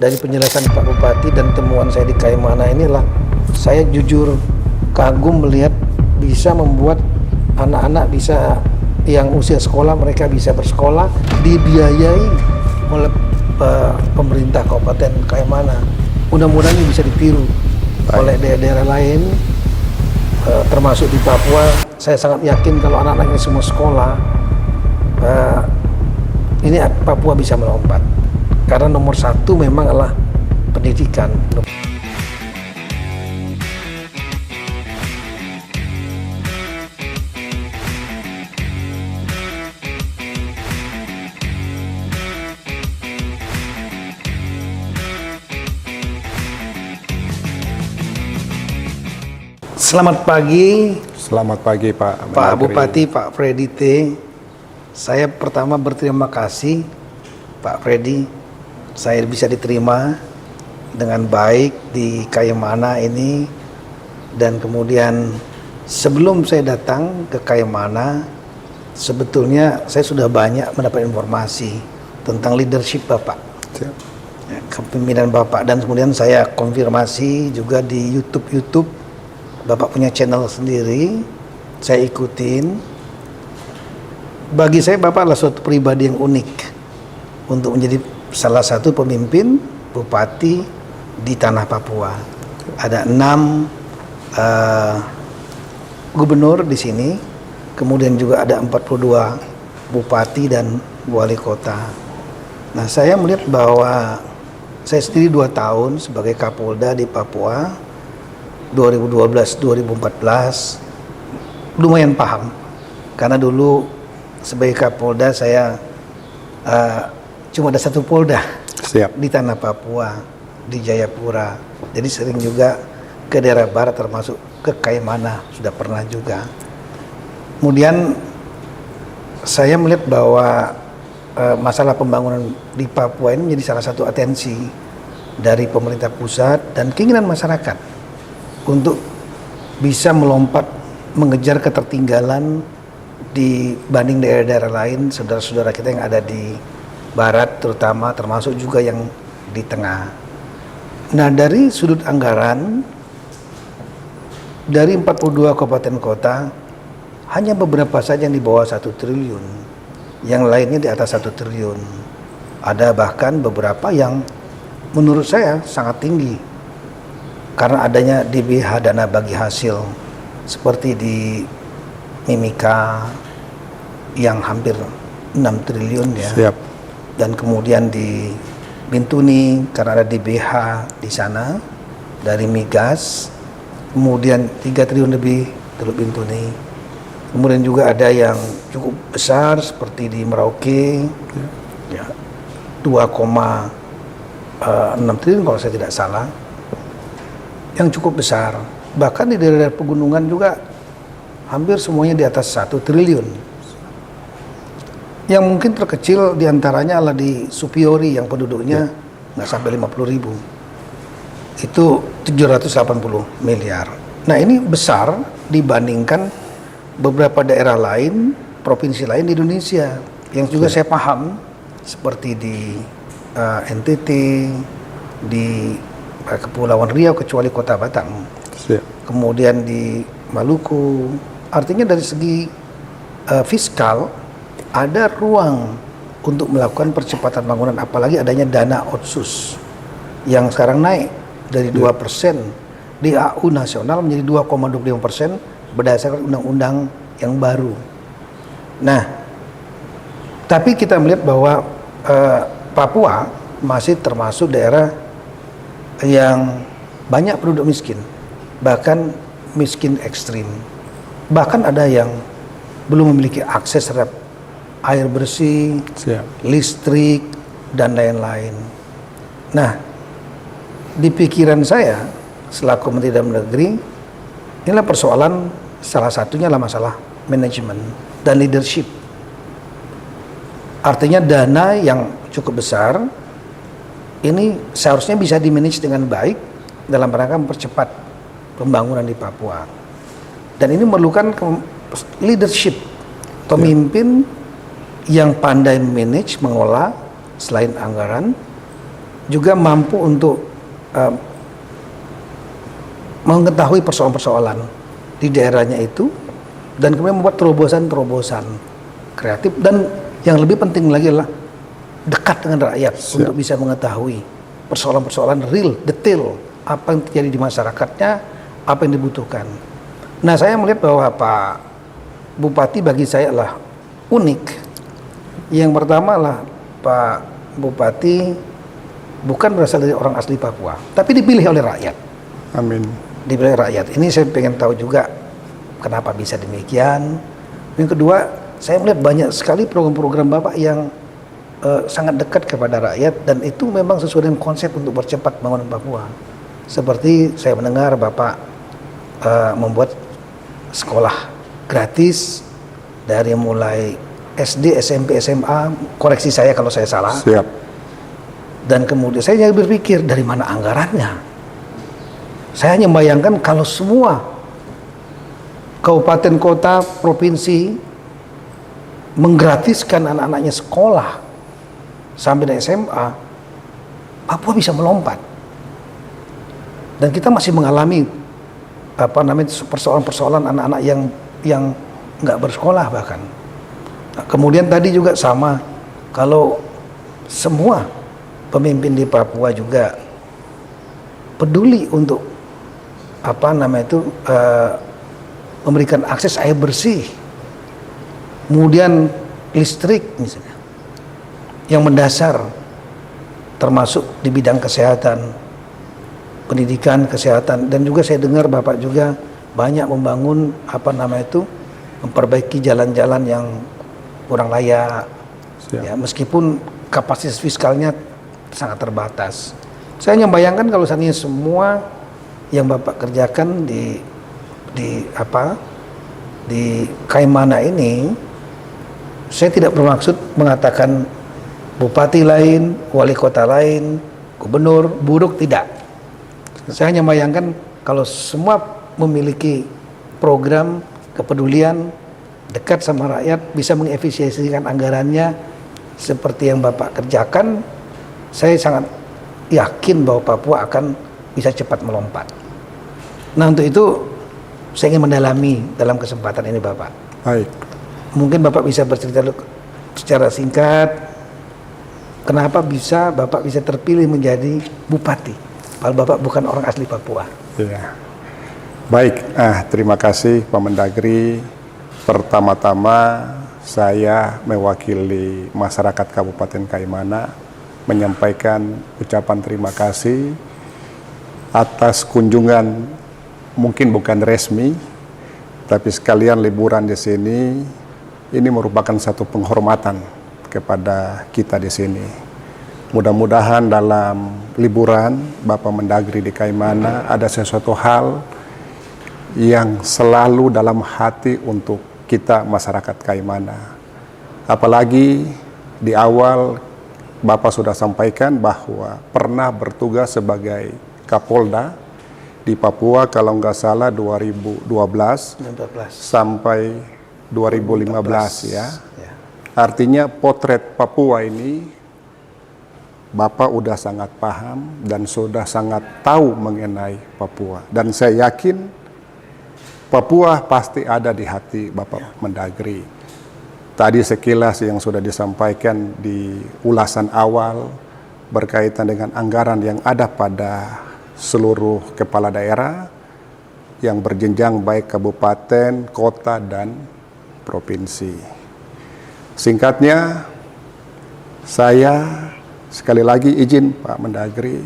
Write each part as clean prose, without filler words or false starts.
dari penjelasan Pak Bupati dan temuan saya di Kaimana inilah saya jujur kagum melihat bisa membuat anak-anak bisa yang usia sekolah mereka bisa bersekolah dibiayai oleh pemerintah Kabupaten Kaimana. Mudah-mudahan ini bisa ditiru oleh daerah-daerah lain termasuk di Papua. Saya sangat yakin kalau anak-anak ini semua sekolah ini Papua bisa melompat. Karena nomor satu memang adalah pendidikan. Selamat pagi. Selamat pagi Pak Bupati, Pak Freddy T. Saya pertama berterima kasih Pak Freddy. Saya bisa diterima dengan baik di Kaimana ini, dan kemudian sebelum saya datang ke Kaimana sebetulnya saya sudah banyak mendapat informasi tentang leadership Bapak, kepemimpinan Bapak, dan kemudian saya konfirmasi juga di YouTube Bapak punya channel sendiri, saya ikutin. Bagi saya Bapak adalah suatu pribadi yang unik untuk menjadi salah satu pemimpin bupati di tanah Papua. Ada 6 gubernur di sini, kemudian juga ada 42 bupati dan wali kota. Nah, saya melihat bahwa saya sendiri 2 tahun sebagai Kapolda di Papua, 2012-2014, lumayan paham. Karena dulu sebagai Kapolda saya cuma ada 1 polda di tanah Papua, di Jayapura. Jadi sering juga ke daerah barat termasuk ke Kaimana, sudah pernah juga. Kemudian saya melihat bahwa masalah pembangunan di Papua ini menjadi salah satu atensi dari pemerintah pusat dan keinginan masyarakat untuk bisa melompat mengejar ketertinggalan dibanding daerah-daerah lain, saudara-saudara kita yang ada di barat terutama, termasuk juga yang di tengah. Nah, dari sudut anggaran dari 42 kabupaten kota hanya beberapa saja yang di bawah 1 triliun, yang lainnya di atas 1 triliun. Ada bahkan beberapa yang menurut saya sangat tinggi karena adanya DBH, dana bagi hasil, seperti di Mimika yang hampir 6 triliun ya. Siap. Dan kemudian di Bintuni karena ada DBH di sana dari migas, kemudian 3 triliun lebih Teluk Bintuni. Kemudian juga ada yang cukup besar seperti di Merauke ya, 2,6 triliun kalau saya tidak salah, yang cukup besar. Bahkan di daerah pegunungan juga hampir semuanya di atas 1 triliun. Yang mungkin terkecil diantaranya adalah di Supiori yang penduduknya nggak sampai 50.000. Itu 780 miliar. Nah, ini besar dibandingkan beberapa daerah lain, provinsi lain di Indonesia yang juga saya paham, seperti di NTT, di Kepulauan Riau kecuali Kota Batam. Kemudian di Maluku. Artinya dari segi fiskal ada ruang untuk melakukan percepatan bangunan, apalagi adanya dana otsus yang sekarang naik dari 2% di AU nasional menjadi 2,25% berdasarkan undang-undang yang baru. Nah, tapi kita melihat bahwa Papua masih termasuk daerah yang banyak penduduk miskin, bahkan miskin ekstrim. Bahkan ada yang belum memiliki akses terhadap air bersih, listrik, dan lain-lain. Nah, di pikiran saya selaku Menteri Dalam Negeri, inilah persoalan, salah satunya adalah masalah manajemen dan leadership. Artinya dana yang cukup besar ini seharusnya bisa dimanage dengan baik dalam rangka mempercepat pembangunan di Papua. Dan ini memerlukan leadership, pemimpin yang pandai manage, mengolah selain anggaran, juga mampu untuk mengetahui persoalan-persoalan di daerahnya itu, dan kemudian membuat terobosan-terobosan kreatif, dan yang lebih penting lagi adalah dekat dengan rakyat. Siap. Untuk bisa mengetahui persoalan-persoalan real, detail, apa yang terjadi di masyarakatnya, apa yang dibutuhkan. Nah, saya melihat bahwa Pak Bupati bagi saya adalah unik. Yang pertama adalah Pak Bupati bukan berasal dari orang asli Papua, tapi dipilih oleh rakyat. Amin. Dipilih rakyat. Ini saya pengen tahu juga kenapa bisa demikian. Yang kedua, saya melihat banyak sekali program-program Bapak yang sangat dekat kepada rakyat, dan itu memang sesuai dengan konsep untuk percepat pembangunan Papua. Seperti saya mendengar Bapak membuat sekolah gratis dari mulai SD, SMP, SMA, koreksi saya kalau saya salah. Siap. Dan kemudian saya jadi berpikir, dari mana anggarannya? Saya hanya membayangkan kalau semua kabupaten, kota, provinsi menggratiskan anak-anaknya sekolah sampai dari SMA, Papua bisa melompat. Dan kita masih mengalami persoalan-persoalan anak-anak yang nggak bersekolah bahkan. Nah, kemudian tadi juga sama, kalau semua pemimpin di Papua juga peduli untuk memberikan akses air bersih, kemudian listrik misalnya, yang mendasar, termasuk di bidang kesehatan, pendidikan, kesehatan. Dan juga saya dengar Bapak juga banyak membangun memperbaiki jalan-jalan yang kurang layak. Ya, meskipun kapasitas fiskalnya sangat terbatas. Saya hanya bayangkan kalau seandainya semua yang Bapak kerjakan di Kaimana ini, saya tidak bermaksud mengatakan bupati lain, wali kota lain, gubernur buruk, tidak. Saya hanya bayangkan kalau semua memiliki program kepedulian, dekat sama rakyat, bisa mengefisiensikan anggarannya seperti yang Bapak kerjakan, saya sangat yakin bahwa Papua akan bisa cepat melompat. Nah, untuk itu saya ingin mendalami dalam kesempatan ini Bapak. Baik. Mungkin Bapak bisa bercerita secara singkat, kenapa Bapak bisa terpilih menjadi bupati, padahal Bapak bukan orang asli Papua. Ya. Baik, terima kasih Pak Mendagri. Pertama-tama saya mewakili masyarakat Kabupaten Kaimana menyampaikan ucapan terima kasih atas kunjungan, mungkin bukan resmi, tapi sekalian liburan di sini. Ini merupakan satu penghormatan kepada kita di sini. Mudah-mudahan dalam liburan Bapak Mendagri di Kaimana ada sesuatu hal yang selalu dalam hati untuk kita masyarakat Kaimana. Apalagi di awal Bapak sudah sampaikan bahwa pernah bertugas sebagai Kapolda di Papua, kalau nggak salah 2012 sampai 2015 ya. Artinya potret Papua ini Bapak udah sangat paham dan sudah sangat tahu mengenai Papua. Dan saya yakin Papua pasti ada di hati Bapak Mendagri. Tadi sekilas yang sudah disampaikan di ulasan awal berkaitan dengan anggaran yang ada pada seluruh kepala daerah yang berjenjang baik kabupaten, kota, dan provinsi. Singkatnya, saya sekali lagi izin Pak Mendagri,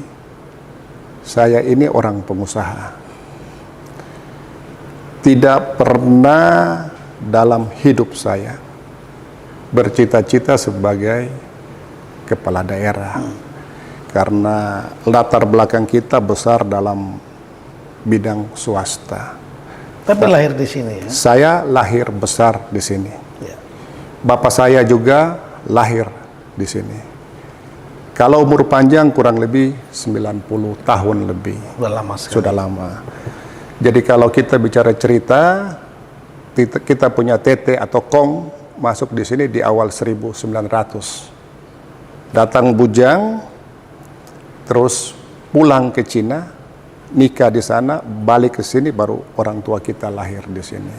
saya ini orang pengusaha. Tidak pernah dalam hidup saya bercita-cita sebagai kepala daerah. Karena latar belakang kita besar dalam bidang swasta. Tapi lahir di sini ya? Saya lahir besar di sini. Ya. Bapak saya juga lahir di sini. Kalau umur panjang kurang lebih 90 tahun lebih. Sudah lama sekali. Sudah lama. Jadi kalau kita bicara cerita, kita punya Tete atau Kong masuk di sini di awal 1900. Datang bujang, terus pulang ke Cina, nikah di sana, balik ke sini, baru orang tua kita lahir di sini.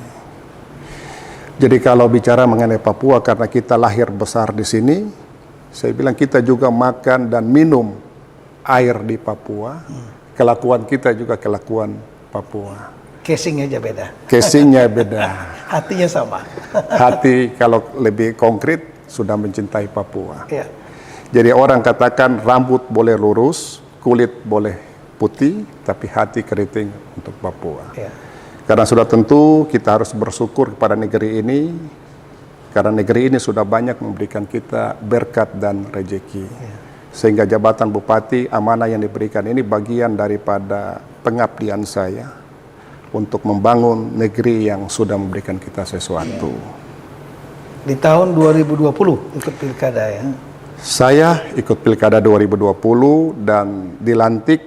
Jadi kalau bicara mengenai Papua, karena kita lahir besar di sini, saya bilang kita juga makan dan minum air di Papua. Kelakuan kita juga kelakuan Papua. Casing aja beda. Casingnya beda. Hatinya sama. Hati kalau lebih konkret sudah mencintai Papua. Ya. Jadi orang katakan rambut boleh lurus, kulit boleh putih, tapi hati keriting untuk Papua. Ya. Karena sudah tentu kita harus bersyukur kepada negeri ini, karena negeri ini sudah banyak memberikan kita berkat dan rezeki. Ya. Sehingga jabatan bupati, amanah yang diberikan ini bagian daripada pengabdian saya untuk membangun negeri yang sudah memberikan kita sesuatu. Di tahun 2020 ikut pilkada ya. Saya ikut pilkada 2020 dan dilantik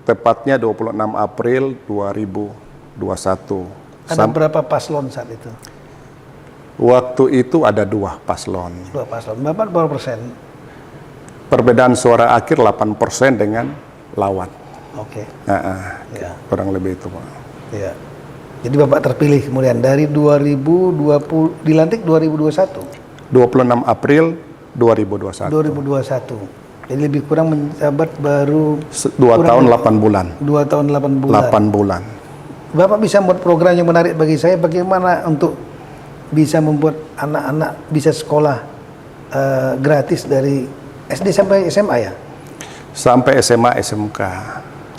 tepatnya 26 April 2021. Ada berapa paslon saat itu? Waktu itu ada 2 paslon. 2 paslon. Berapa persen? Perbedaan suara akhir 8% dengan lawan. Oke. Ya. Kurang lebih itu, Pak. Ya. Jadi Bapak terpilih kemudian dari 2020 dilantik 2021. 26 April 2021. 2021. Jadi lebih kurang menjabat baru 2 tahun 8 bulan. 2 tahun 8 bulan. 8 bulan. Bapak bisa membuat program yang menarik bagi saya, bagaimana untuk bisa membuat anak-anak bisa sekolah gratis dari SD sampai SMA ya? Sampai SMA, SMK.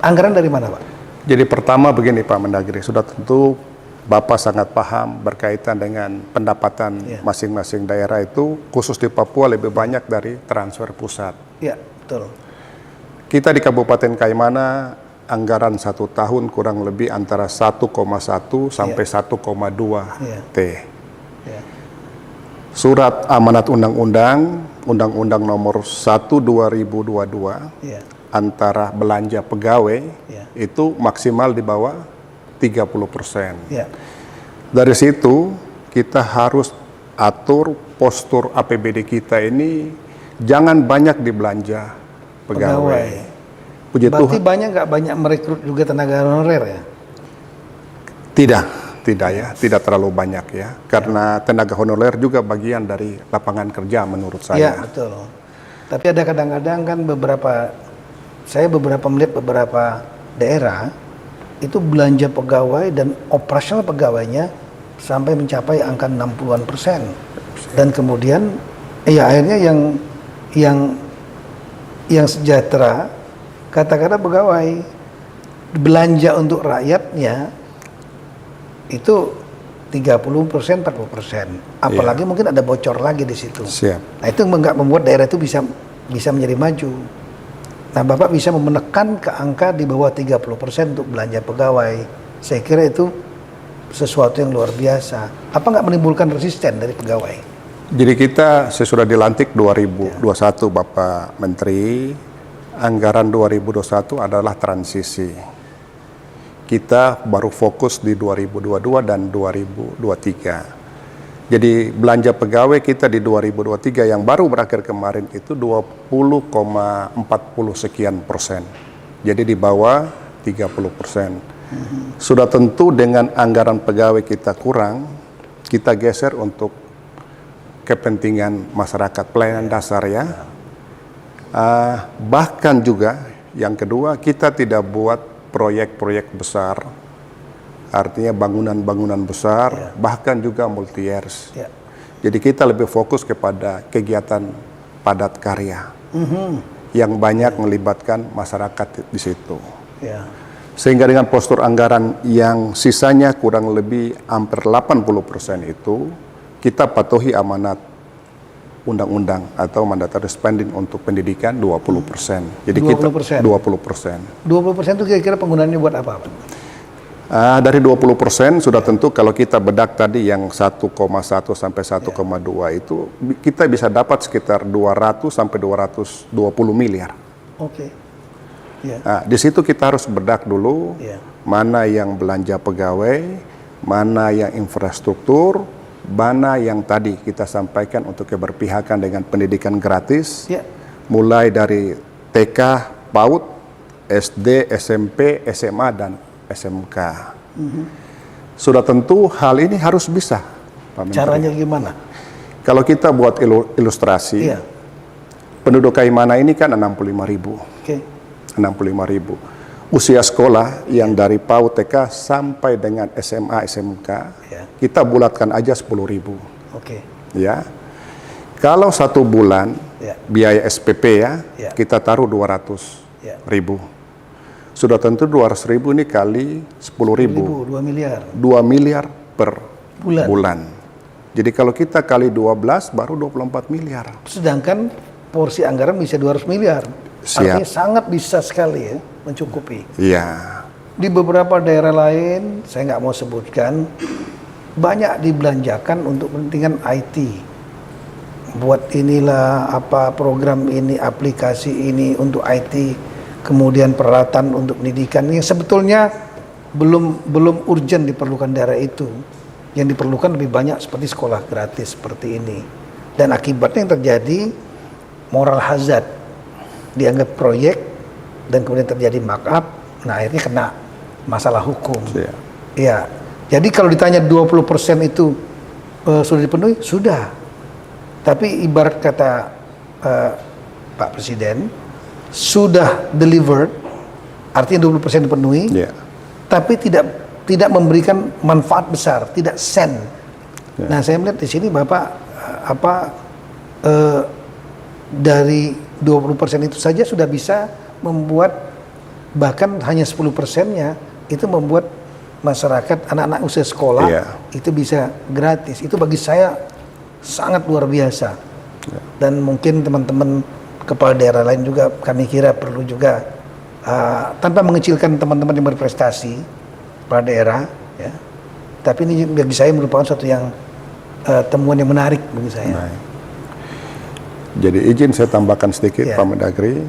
Anggaran dari mana, Pak? Jadi pertama begini Pak Mendagri, sudah tentu Bapak sangat paham berkaitan dengan pendapatan masing-masing daerah itu, khusus di Papua lebih banyak dari transfer pusat. Ya, betul. Kita di Kabupaten Kaimana, anggaran 1 tahun kurang lebih antara 1,1 sampai 1,2 T. Ya. Surat amanat Undang-Undang nomor 1 2022 antara belanja pegawai itu maksimal di bawah 30%. Ya. Dari situ kita harus atur postur APBD kita ini jangan banyak dibelanja pegawai. Puji Berarti Tuhan. banyak nggak banyak merekrut juga tenaga honorer ya? Tidak ya, tidak terlalu banyak ya. Karena tenaga honorer juga bagian dari lapangan kerja menurut saya. Iya, betul. Tapi ada kadang-kadang kan saya melihat beberapa daerah itu belanja pegawai dan operasional pegawainya sampai mencapai angka 60-an%. Dan kemudian akhirnya yang sejahtera, kata-kata pegawai belanja untuk rakyatnya itu 30%, 40%. Apalagi mungkin ada bocor lagi di situ. Siap. Nah, itu nggak membuat daerah itu bisa menjadi maju. Nah, Bapak bisa menekan ke angka di bawah 30% untuk belanja pegawai. Saya kira itu sesuatu yang luar biasa. Apa nggak menimbulkan resisten dari pegawai? Jadi kita sesudah dilantik 2021 Bapak Menteri, anggaran 2021 adalah transisi. Kita baru fokus di 2022 dan 2023. Jadi belanja pegawai kita di 2023 yang baru berakhir kemarin itu 20,40 sekian persen. Jadi di bawah 30%. Sudah tentu dengan anggaran pegawai kita kurang, kita geser untuk kepentingan masyarakat, pelayanan dasar ya. Bahkan juga yang kedua, kita tidak buat proyek-proyek besar, artinya bangunan-bangunan besar, bahkan juga multi years. Jadi kita lebih fokus kepada kegiatan padat karya yang banyak melibatkan masyarakat di situ. Sehingga dengan postur anggaran yang sisanya kurang lebih hampir 80% itu, kita patuhi amanat undang-undang atau mandatory spending untuk pendidikan 20%. Jadi 20%. 20%. 20% itu kira-kira penggunaannya buat apa, Pak? Dari 20% sudah tentu kalau kita bedak tadi yang 1,1 sampai 1,2 itu kita bisa dapat sekitar 200 sampai 220 miliar. Oke. Nah, di situ kita harus bedak dulu mana yang belanja pegawai, mana yang infrastruktur, mana yang tadi kita sampaikan untuk keberpihakan dengan pendidikan gratis, mulai dari TK, PAUD, SD, SMP, SMA, dan SMK. Sudah tentu hal ini harus bisa, Pak Menteri. Caranya gimana? Kalau kita buat ilustrasi, Iya. penduduk Kaimana ini kan 65.000. Oke. 65.000. Usia sekolah yang dari PAUD TK sampai dengan SMA, SMK, Ya. kita bulatkan aja 10.000. Oke. Ya. Kalau 1 bulan, Ya. biaya SPP ya, Ya. kita taruh 200.000. Ya. Sudah tentu 200.000 ini kali 10.000. 2 miliar. 2 miliar per Bulan. bulan. Jadi kalau kita kali 12 baru 24 miliar. Sedangkan porsi anggaran bisa 200 miliar. Siap. Artinya sangat bisa sekali ya, mencukupi. Iya. Di beberapa daerah lain, saya nggak mau sebutkan, banyak dibelanjakan untuk kepentingan IT. Buat inilah apa program ini, aplikasi ini untuk IT, kemudian peralatan untuk pendidikan yang sebetulnya belum urgent diperlukan daerah itu. Yang diperlukan lebih banyak seperti sekolah gratis seperti ini. Dan akibatnya yang terjadi moral hazard, dianggap proyek dan kemudian terjadi markup, nah akhirnya kena masalah hukum. Siap. Ya, jadi kalau ditanya 20% itu sudah dipenuhi, sudah. Tapi ibarat kata Pak Presiden, sudah delivered, artinya 20% dipenuhi, Iya. tapi tidak memberikan manfaat besar, tidak sen. Ya. Nah, saya melihat di sini Bapak dari 20% itu saja sudah bisa membuat, bahkan hanya 10%-nya itu membuat masyarakat, anak-anak usia sekolah Iya. itu bisa gratis. Itu bagi saya sangat luar biasa. Ya. Dan mungkin teman-teman kepala daerah lain juga kami kira perlu juga tanpa mengecilkan teman-teman yang berprestasi kepala daerah, ya. Tapi ini bagi saya merupakan suatu yang temuan yang menarik bagi saya. Baik. Jadi izin saya tambahkan sedikit, Ya. Pak Mendagri.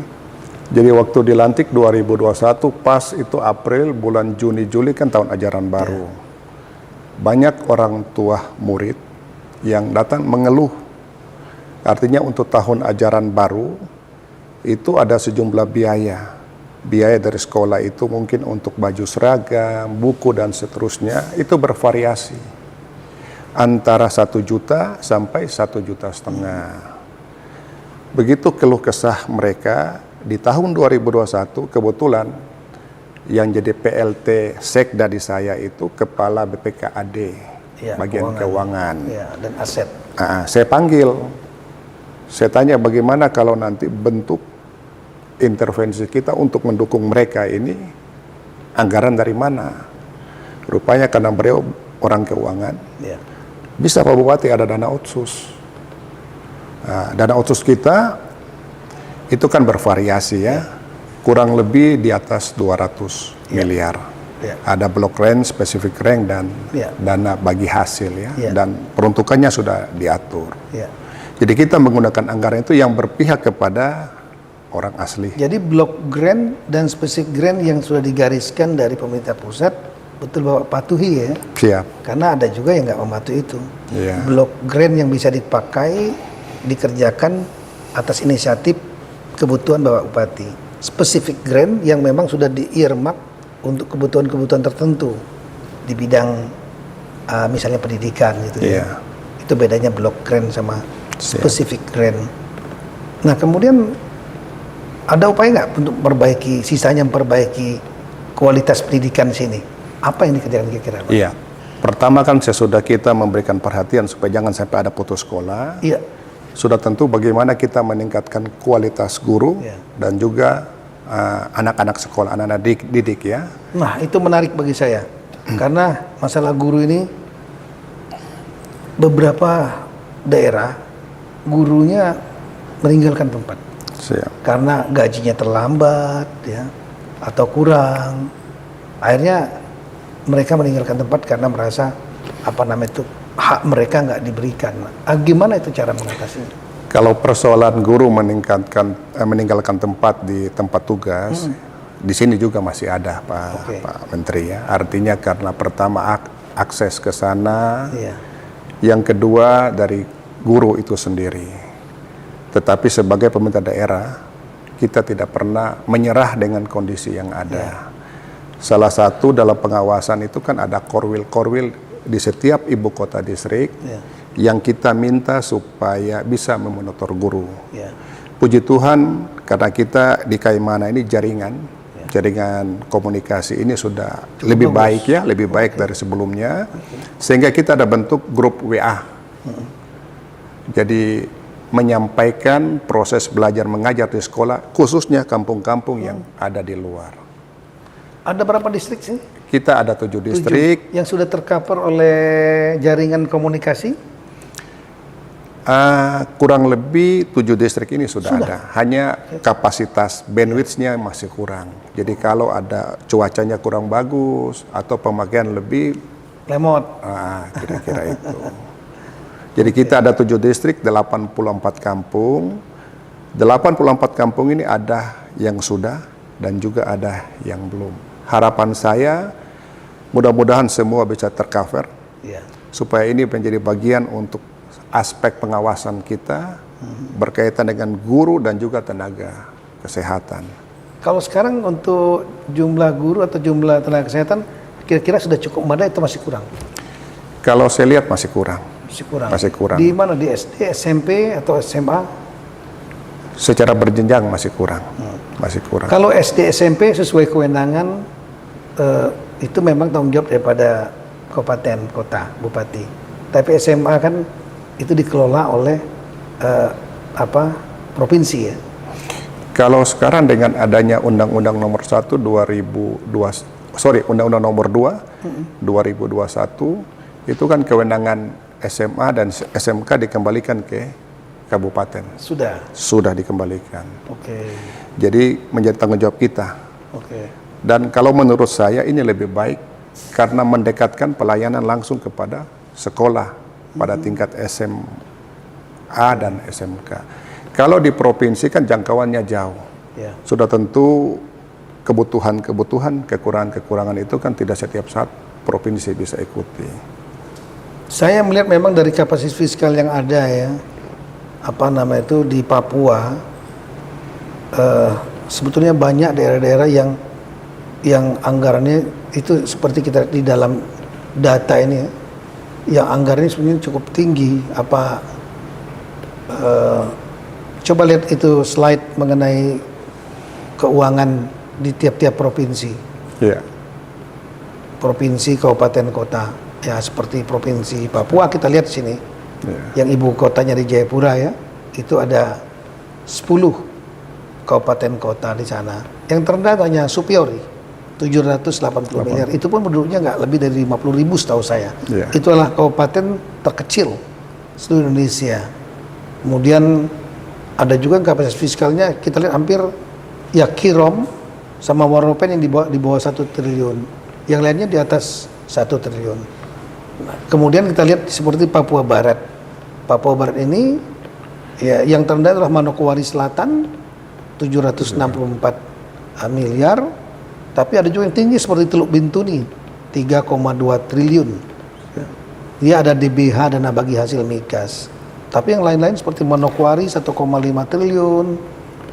Jadi waktu dilantik 2021, pas itu April, bulan Juni, Juli kan tahun ajaran baru. Banyak orang tua murid yang datang mengeluh. Artinya untuk tahun ajaran baru, itu ada sejumlah biaya. Biaya dari sekolah itu mungkin untuk baju seragam, buku, dan seterusnya, itu bervariasi. Antara 1 juta sampai 1,5 juta. Begitu keluh kesah mereka, di tahun 2021 kebetulan yang jadi PLT Sekda di saya itu Kepala BPKAD, Ya, bagian keuangan. Ya, dan aset. Saya panggil, saya tanya bagaimana kalau nanti bentuk intervensi kita untuk mendukung mereka ini, anggaran dari mana? Rupanya karena beliau orang keuangan, Ya. bisa Pak Bupati ada dana otsus. Dana otsus kita itu kan bervariasi ya, kurang lebih di atas 200 miliar. Ya. Ada block rent, specific rank, dan Ya. dana bagi hasil ya, Ya. dan peruntukannya sudah diatur. Ya. Jadi kita menggunakan anggaran itu yang berpihak kepada orang asli. Jadi block grant dan specific grant yang sudah digariskan dari pemerintah pusat betul Bapak patuhi ya. Siap. Karena ada juga yang nggak mematuhi itu. Iya. Block grant yang bisa dipakai dikerjakan atas inisiatif kebutuhan Bapak Bupati. Specific grant yang memang sudah di-earmark untuk kebutuhan-kebutuhan tertentu di bidang misalnya pendidikan gitu Iya. ya. Itu bedanya block grant sama Siap. specific grant. Nah kemudian ada upaya nggak untuk memperbaiki, sisanya memperbaiki kualitas pendidikan di sini? Apa yang dikerjakan kira-kira Pak? Iya. Pertama kan sesudah kita memberikan perhatian supaya jangan sampai ada putus sekolah. Iya. Sudah tentu bagaimana kita meningkatkan kualitas guru Ya. dan juga anak-anak sekolah, anak-anak didik ya. Nah itu menarik bagi saya karena masalah guru ini beberapa daerah gurunya meninggalkan tempat Siap. karena gajinya terlambat ya atau kurang, akhirnya mereka meninggalkan tempat karena merasa itu hak mereka nggak diberikan. Gimana itu cara mengatasinya? Kalau persoalan guru meninggalkan tempat di tempat tugas, di sini juga masih ada Pak Menteri ya. Artinya karena pertama akses ke sana, Iya. yang kedua dari guru itu sendiri. Tetapi sebagai pemerintah daerah, kita tidak pernah menyerah dengan kondisi yang ada. Salah satu dalam pengawasan itu kan ada korwil-korwil di setiap ibu kota distrik yang kita minta supaya bisa memonitor guru. Puji Tuhan, karena kita di Kaimana ini jaringan komunikasi ini sudah lebih baik ya, lebih baik dari sebelumnya, sehingga kita ada bentuk grup WA. Jadi menyampaikan proses belajar mengajar di sekolah, khususnya kampung-kampung yang ada di luar. Ada berapa distrik sih? Kita ada 7 distrik. Yang sudah tercover oleh jaringan komunikasi? Kurang lebih 7 distrik ini sudah ada. Hanya kapasitas bandwidth-nya masih kurang. Jadi kalau ada cuacanya kurang bagus atau pemakaian lebih, lemot. Kira-kira itu. Jadi kita ada 7 distrik, 84 kampung. 84 kampung ini ada yang sudah dan juga ada yang belum. Harapan saya mudah-mudahan semua bisa tercover supaya ini menjadi bagian untuk aspek pengawasan kita berkaitan dengan guru dan juga tenaga kesehatan. Kalau sekarang untuk jumlah guru atau jumlah tenaga kesehatan kira-kira sudah cukup memadai atau masih kurang? Kalau saya lihat masih kurang. Masih kurang. Di mana? Di SD, SMP atau SMA? Secara berjenjang masih kurang. Masih kurang. Kalau SD, SMP sesuai kewenangan itu memang tanggung jawab daripada kabupaten, kota, bupati. Tapi SMA kan itu dikelola oleh provinsi ya. Kalau sekarang dengan adanya Undang-Undang Nomor 1 Undang-Undang Nomor 2 2021 itu kan kewenangan SMA dan SMK dikembalikan ke kabupaten. Sudah dikembalikan. Jadi menjadi tanggung jawab kita. Dan kalau menurut saya ini lebih baik karena mendekatkan pelayanan langsung kepada sekolah pada tingkat SMA dan SMK. Kalau di provinsi kan jangkauannya jauh. Sudah tentu kebutuhan-kebutuhan, kekurangan-kekurangan itu kan tidak setiap saat provinsi bisa ikuti. Saya melihat memang dari kapasitas fiskal yang ada ya, di Papua, sebetulnya banyak daerah-daerah yang anggarannya itu seperti kita di dalam data ini ya, yang anggarannya sebenarnya cukup tinggi. Coba lihat itu slide mengenai keuangan di tiap-tiap provinsi. Provinsi, kabupaten, kota. Ya seperti provinsi Papua kita lihat di sini. Yang ibu kotanya di Jayapura ya, itu ada 10 kabupaten kota di sana. Yang terendah hanya Supiori 780 miliar. Itu pun penduduknya nggak lebih dari 50.000 setahu saya. Itu adalah kabupaten terkecil seluruh Indonesia. Kemudian ada juga kapasitas fiskalnya kita lihat hampir ya Kirom sama Waropen yang di bawah 1 triliun. Yang lainnya di atas 1 triliun. Nah, kemudian kita lihat seperti Papua Barat. Papua Barat ini ya yang terendah adalah Manokwari Selatan 764 miliar. Tapi ada juga yang tinggi seperti Teluk Bintuni 3,2 triliun. Dia ada DBH, dana bagi hasil migas. Tapi yang lain-lain seperti Manokwari 1,5 triliun,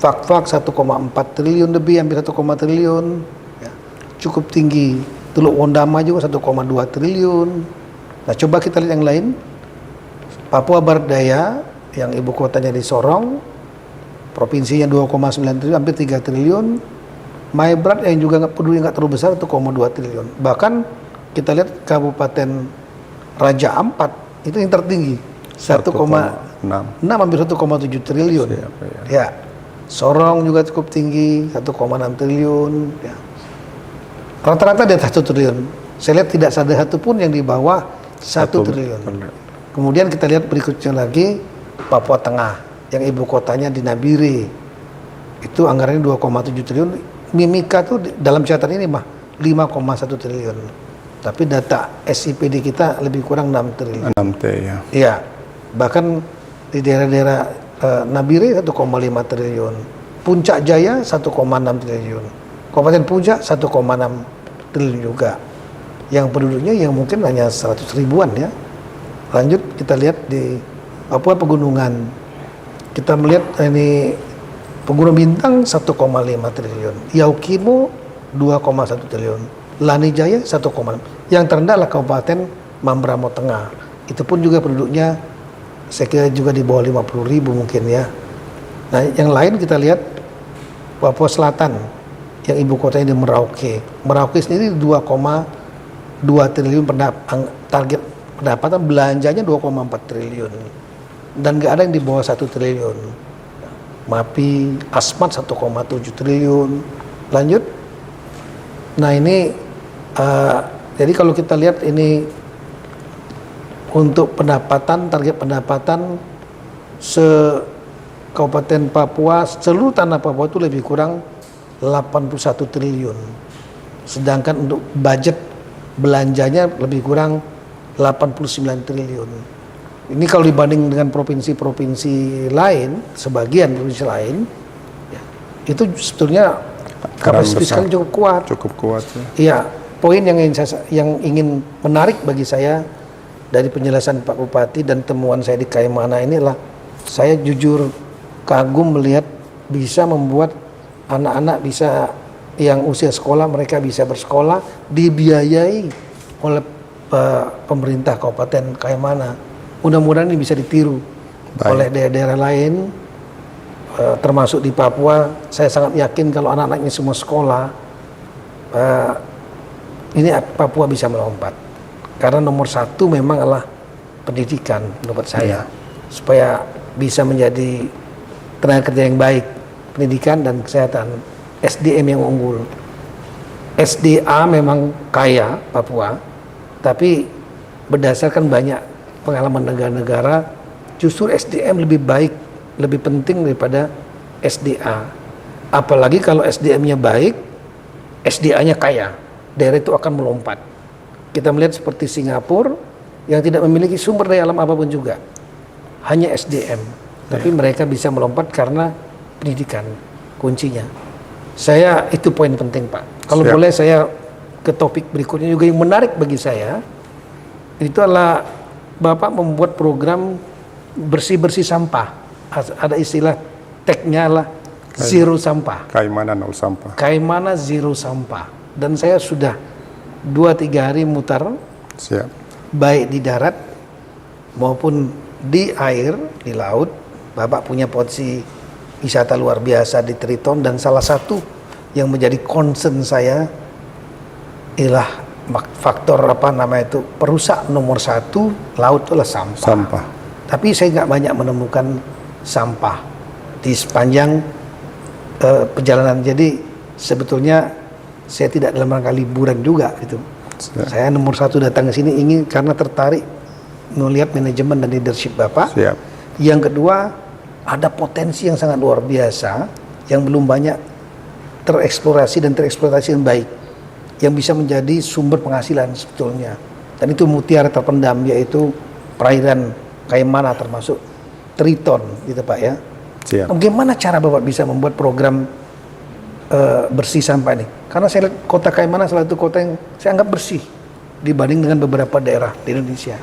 Fak-Fak 1,4 triliun lebih, hampir 1, triliun. Ya, cukup tinggi. Teluk Wondama juga 1,2 triliun. Nah coba kita lihat yang lain. Papua Barat Daya yang ibu kotanya di Sorong, provinsinya 2,9 triliun, hampir 3 triliun. Maibrat yang juga nggak terlalu besar 1,2 triliun. Bahkan kita lihat Kabupaten Raja Ampat itu yang tertinggi 1,6 hampir 1,7 triliun. Ya. Sorong juga cukup tinggi 1,6 triliun. Ya. Rata-rata di atas 1 triliun. Saya lihat tidak ada satu pun yang di bawah 1 triliun. Kemudian kita lihat berikutnya lagi Papua Tengah yang ibu kotanya di Nabire. Itu anggarannya 2,7 triliun. Mimika tuh dalam catatan ini 5,1 triliun. Tapi data SIPD kita lebih kurang 6 triliun. 6T ya. Iya. Bahkan di daerah-daerah Nabire 1,5 triliun. Puncak Jaya 1,6 triliun. Kabupaten Puncak 1,6 triliun juga. Yang penduduknya yang mungkin hanya 100 ribuan ya. Lanjut kita lihat di Papua Pegunungan. Kita melihat ini Pegunungan Bintang 1,5 triliun, Yaukimo 2,1 triliun, Lanijaya 1,6. Yang terendah adalah Kabupaten Mamberamo Tengah. Itu pun juga penduduknya saya kira juga di bawah 50.000 mungkin ya. Nah, yang lain kita lihat Papua Selatan yang ibu kotanya di Merauke. Merauke sendiri 2,2 triliun target pendapatan, belanjanya 2,4 triliun. Dan nggak ada yang di bawah 1 triliun. MAPI, Asmat 1,7 triliun. Lanjut. Nah ini, jadi kalau kita lihat ini untuk pendapatan, target pendapatan Kabupaten Papua, seluruh tanah Papua itu lebih kurang 81 triliun. Sedangkan untuk budget belanjanya lebih kurang 89 triliun. Ini kalau dibanding dengan provinsi-provinsi lain, sebagian provinsi lain, ya, itu sebetulnya kapasitas fiskal cukup kuat. Cukup kuat. Iya, poin yang ingin menarik bagi saya dari penjelasan Pak Bupati dan temuan saya di Kaimana inilah, saya jujur kagum melihat bisa membuat anak-anak bisa yang usia sekolah, mereka bisa bersekolah dibiayai oleh pemerintah Kabupaten Kaimana. Mudah-mudahan ini bisa ditiru oleh daerah-daerah lain, termasuk di Papua. Saya sangat yakin kalau anak-anaknya semua sekolah, ini Papua bisa melompat. Karena nomor satu memang adalah pendidikan menurut saya, supaya bisa menjadi tenaga kerja yang baik, pendidikan dan kesehatan, SDM yang unggul. SDA memang kaya Papua, tapi berdasarkan banyak pengalaman negara-negara, justru SDM lebih baik, lebih penting daripada SDA. Apalagi kalau SDM-nya baik, SDA-nya kaya, daerah itu akan melompat. Kita melihat seperti Singapura yang tidak memiliki sumber daya alam apapun juga, hanya SDM, tapi mereka bisa melompat karena pendidikan kuncinya. Saya itu poin penting, Pak. Kalau boleh saya ke topik berikutnya juga yang menarik bagi saya, itu adalah Bapak membuat program bersih-bersih sampah. Ada istilah tagnya lah zero sampah. Kaimana nol sampah. Kaimana zero sampah. Dan saya sudah 2-3 hari mutar, baik di darat maupun di air, di laut. Bapak punya potensi wisata luar biasa di Triton, dan salah satu yang menjadi concern saya ialah faktor perusak nomor 1 laut itulah sampah. Tapi saya nggak banyak menemukan sampah di sepanjang perjalanan. Jadi sebetulnya saya tidak dalam rangka liburan juga gitu. Saya nomor 1 datang ke sini ingin karena tertarik melihat manajemen dan leadership Bapak. Yang kedua, ada potensi yang sangat luar biasa yang belum banyak tereksplorasi dan tereksploitasi dengan baik, yang bisa menjadi sumber penghasilan sebetulnya. Dan itu mutiara terpendam, yaitu perairan Kaimana termasuk Triton gitu Pak ya. Bagaimana cara Bapak bisa membuat program bersih sampah ini? Karena saya lihat kota Kaimana salah satu kota yang saya anggap bersih dibanding dengan beberapa daerah di Indonesia.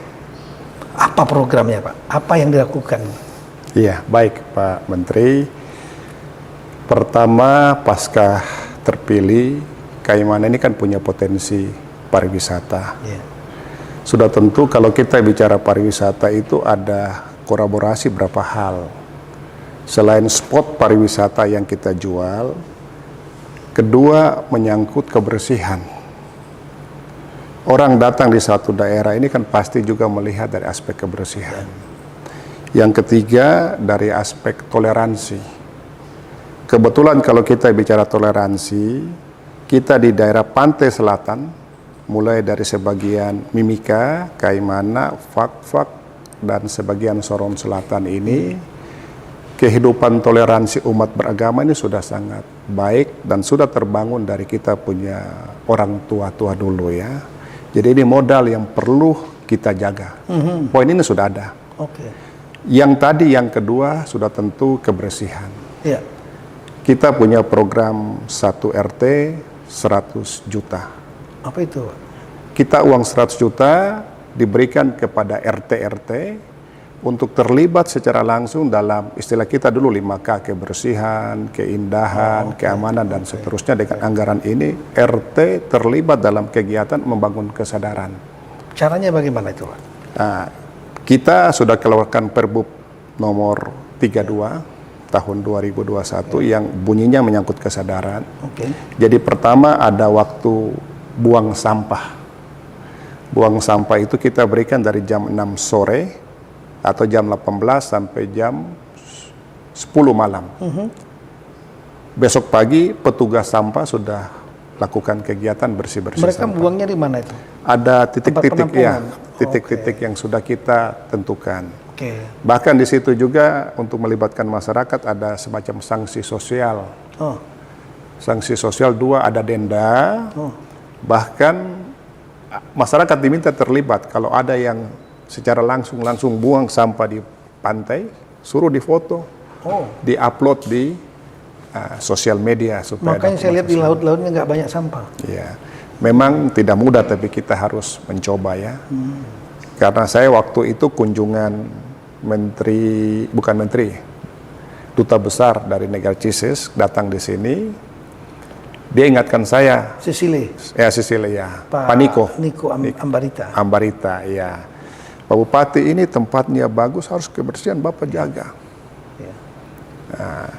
Apa programnya Pak? Apa yang dilakukan? Iya, baik Pak Menteri. Pertama, pasca terpilih, Kaimana ini kan punya potensi pariwisata. Sudah tentu kalau kita bicara pariwisata itu ada kolaborasi berapa hal. Selain spot pariwisata yang kita jual, kedua menyangkut kebersihan. Orang datang di satu daerah ini kan pasti juga melihat dari aspek kebersihan. Yang ketiga dari aspek toleransi. Kebetulan kalau kita bicara toleransi, kita di daerah pantai selatan, mulai dari sebagian Mimika, Kaimana, Fak-Fak, dan sebagian Sorong Selatan ini, kehidupan toleransi umat beragama ini sudah sangat baik dan sudah terbangun dari kita punya orang tua-tua dulu ya. Jadi ini modal yang perlu kita jaga. Poin ini sudah ada. Yang tadi yang kedua sudah tentu kebersihan. Kita punya program 1 RT 100 juta. Apa itu? Kita uang 100 juta diberikan kepada RT-RT untuk terlibat secara langsung dalam istilah kita dulu 5K, kebersihan, keindahan, keamanan, dan seterusnya. Dengan anggaran ini, RT terlibat dalam kegiatan membangun kesadaran. Caranya bagaimana itu, Pak? Nah, kita sudah keluarkan Perbup nomor 32 tahun 2021 yang bunyinya menyangkut kesadaran. Jadi pertama ada waktu buang sampah. Buang sampah itu kita berikan dari jam 6 sore atau jam 18 sampai jam 10 malam. Besok pagi petugas sampah sudah lakukan kegiatan bersih-bersih Mereka sampah. buangnya di mana itu? Ada titik-titik ya, penampungan. titik-titik yang sudah kita tentukan. Oke. Bahkan di situ juga untuk melibatkan masyarakat ada semacam sanksi sosial. Oh. Sanksi sosial 2, ada denda. Bahkan masyarakat diminta terlibat. Kalau ada yang secara langsung buang sampah di pantai, suruh difoto, diupload di sosial media supaya. Makanya saya lihat di laut-lautnya nggak banyak sampah. Ya, memang tidak mudah, tapi kita harus mencoba ya. Karena saya waktu itu kunjungan duta besar dari negara CISIS datang di sini. Dia ingatkan saya. Sicily. Ya, Sicily ya. Pak Niko Ambarita. Ambarita, ya. Pak Bupati, ini tempatnya bagus, harus kebersihan Bapak jaga. Nah,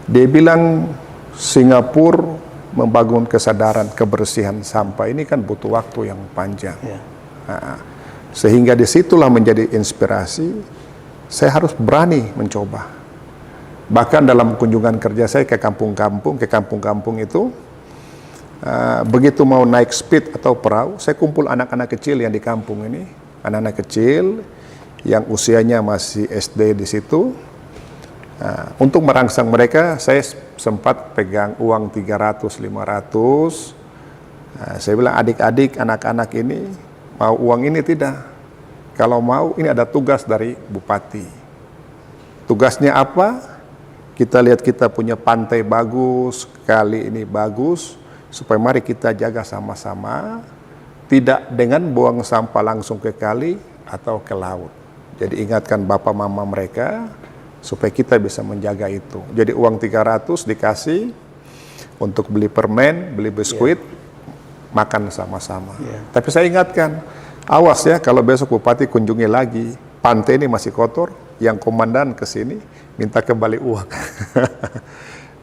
dia bilang Singapura membangun kesadaran kebersihan sampah ini kan butuh waktu yang panjang. Nah, sehingga disitulah menjadi inspirasi, saya harus berani mencoba. Bahkan dalam kunjungan kerja saya ke kampung-kampung itu, begitu mau naik speed atau perahu, saya kumpul anak-anak kecil yang di kampung ini, anak-anak kecil yang usianya masih SD di situ. Untuk merangsang mereka, saya sempat pegang uang 300-500. Saya bilang, adik-adik, anak-anak ini mau uang ini tidak? Kalau mau, ini ada tugas dari Bupati. Tugasnya apa? Kita lihat kita punya pantai bagus, kali ini bagus, supaya mari kita jaga sama-sama, tidak dengan buang sampah langsung ke kali atau ke laut. Jadi ingatkan bapak mama mereka, supaya kita bisa menjaga itu. Jadi uang 300 dikasih untuk beli permen, beli biskuit, makan sama-sama. Tapi saya ingatkan, awas ya kalau besok Bupati kunjungi lagi, pantai ini masih kotor, yang komandan ke sini minta kembali uang.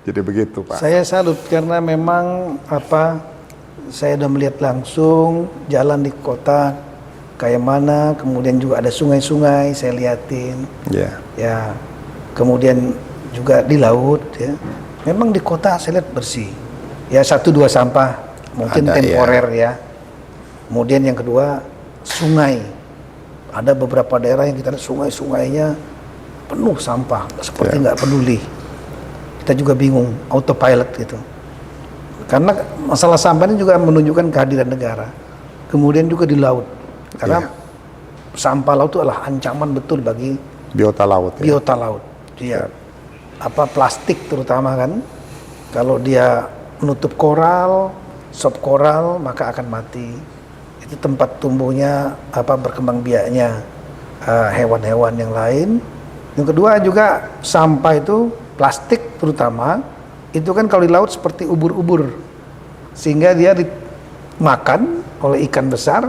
Jadi begitu, Pak. Saya salut karena memang saya udah melihat langsung jalan di kota kayak mana, kemudian juga ada sungai-sungai saya liatin. Ya. Kemudian juga di laut ya. Memang di kota saya lihat bersih. Ya 1-2 sampah mungkin ada, temporer ya. Kemudian yang kedua sungai. Ada beberapa daerah yang kita lihat sungai-sungainya penuh sampah, seperti nggak peduli. Kita juga bingung, autopilot gitu. Karena masalah sampah ini juga menunjukkan kehadiran negara. Kemudian juga di laut. Karena sampah laut itu adalah ancaman betul bagi biota laut. Biota laut. Dia plastik terutama kan. Kalau dia menutup koral, sop koral, maka akan mati. Itu tempat tumbuhnya berkembang biaknya hewan-hewan yang lain. Yang kedua juga sampah itu plastik terutama itu kan kalau di laut seperti ubur-ubur, sehingga dia dimakan oleh ikan besar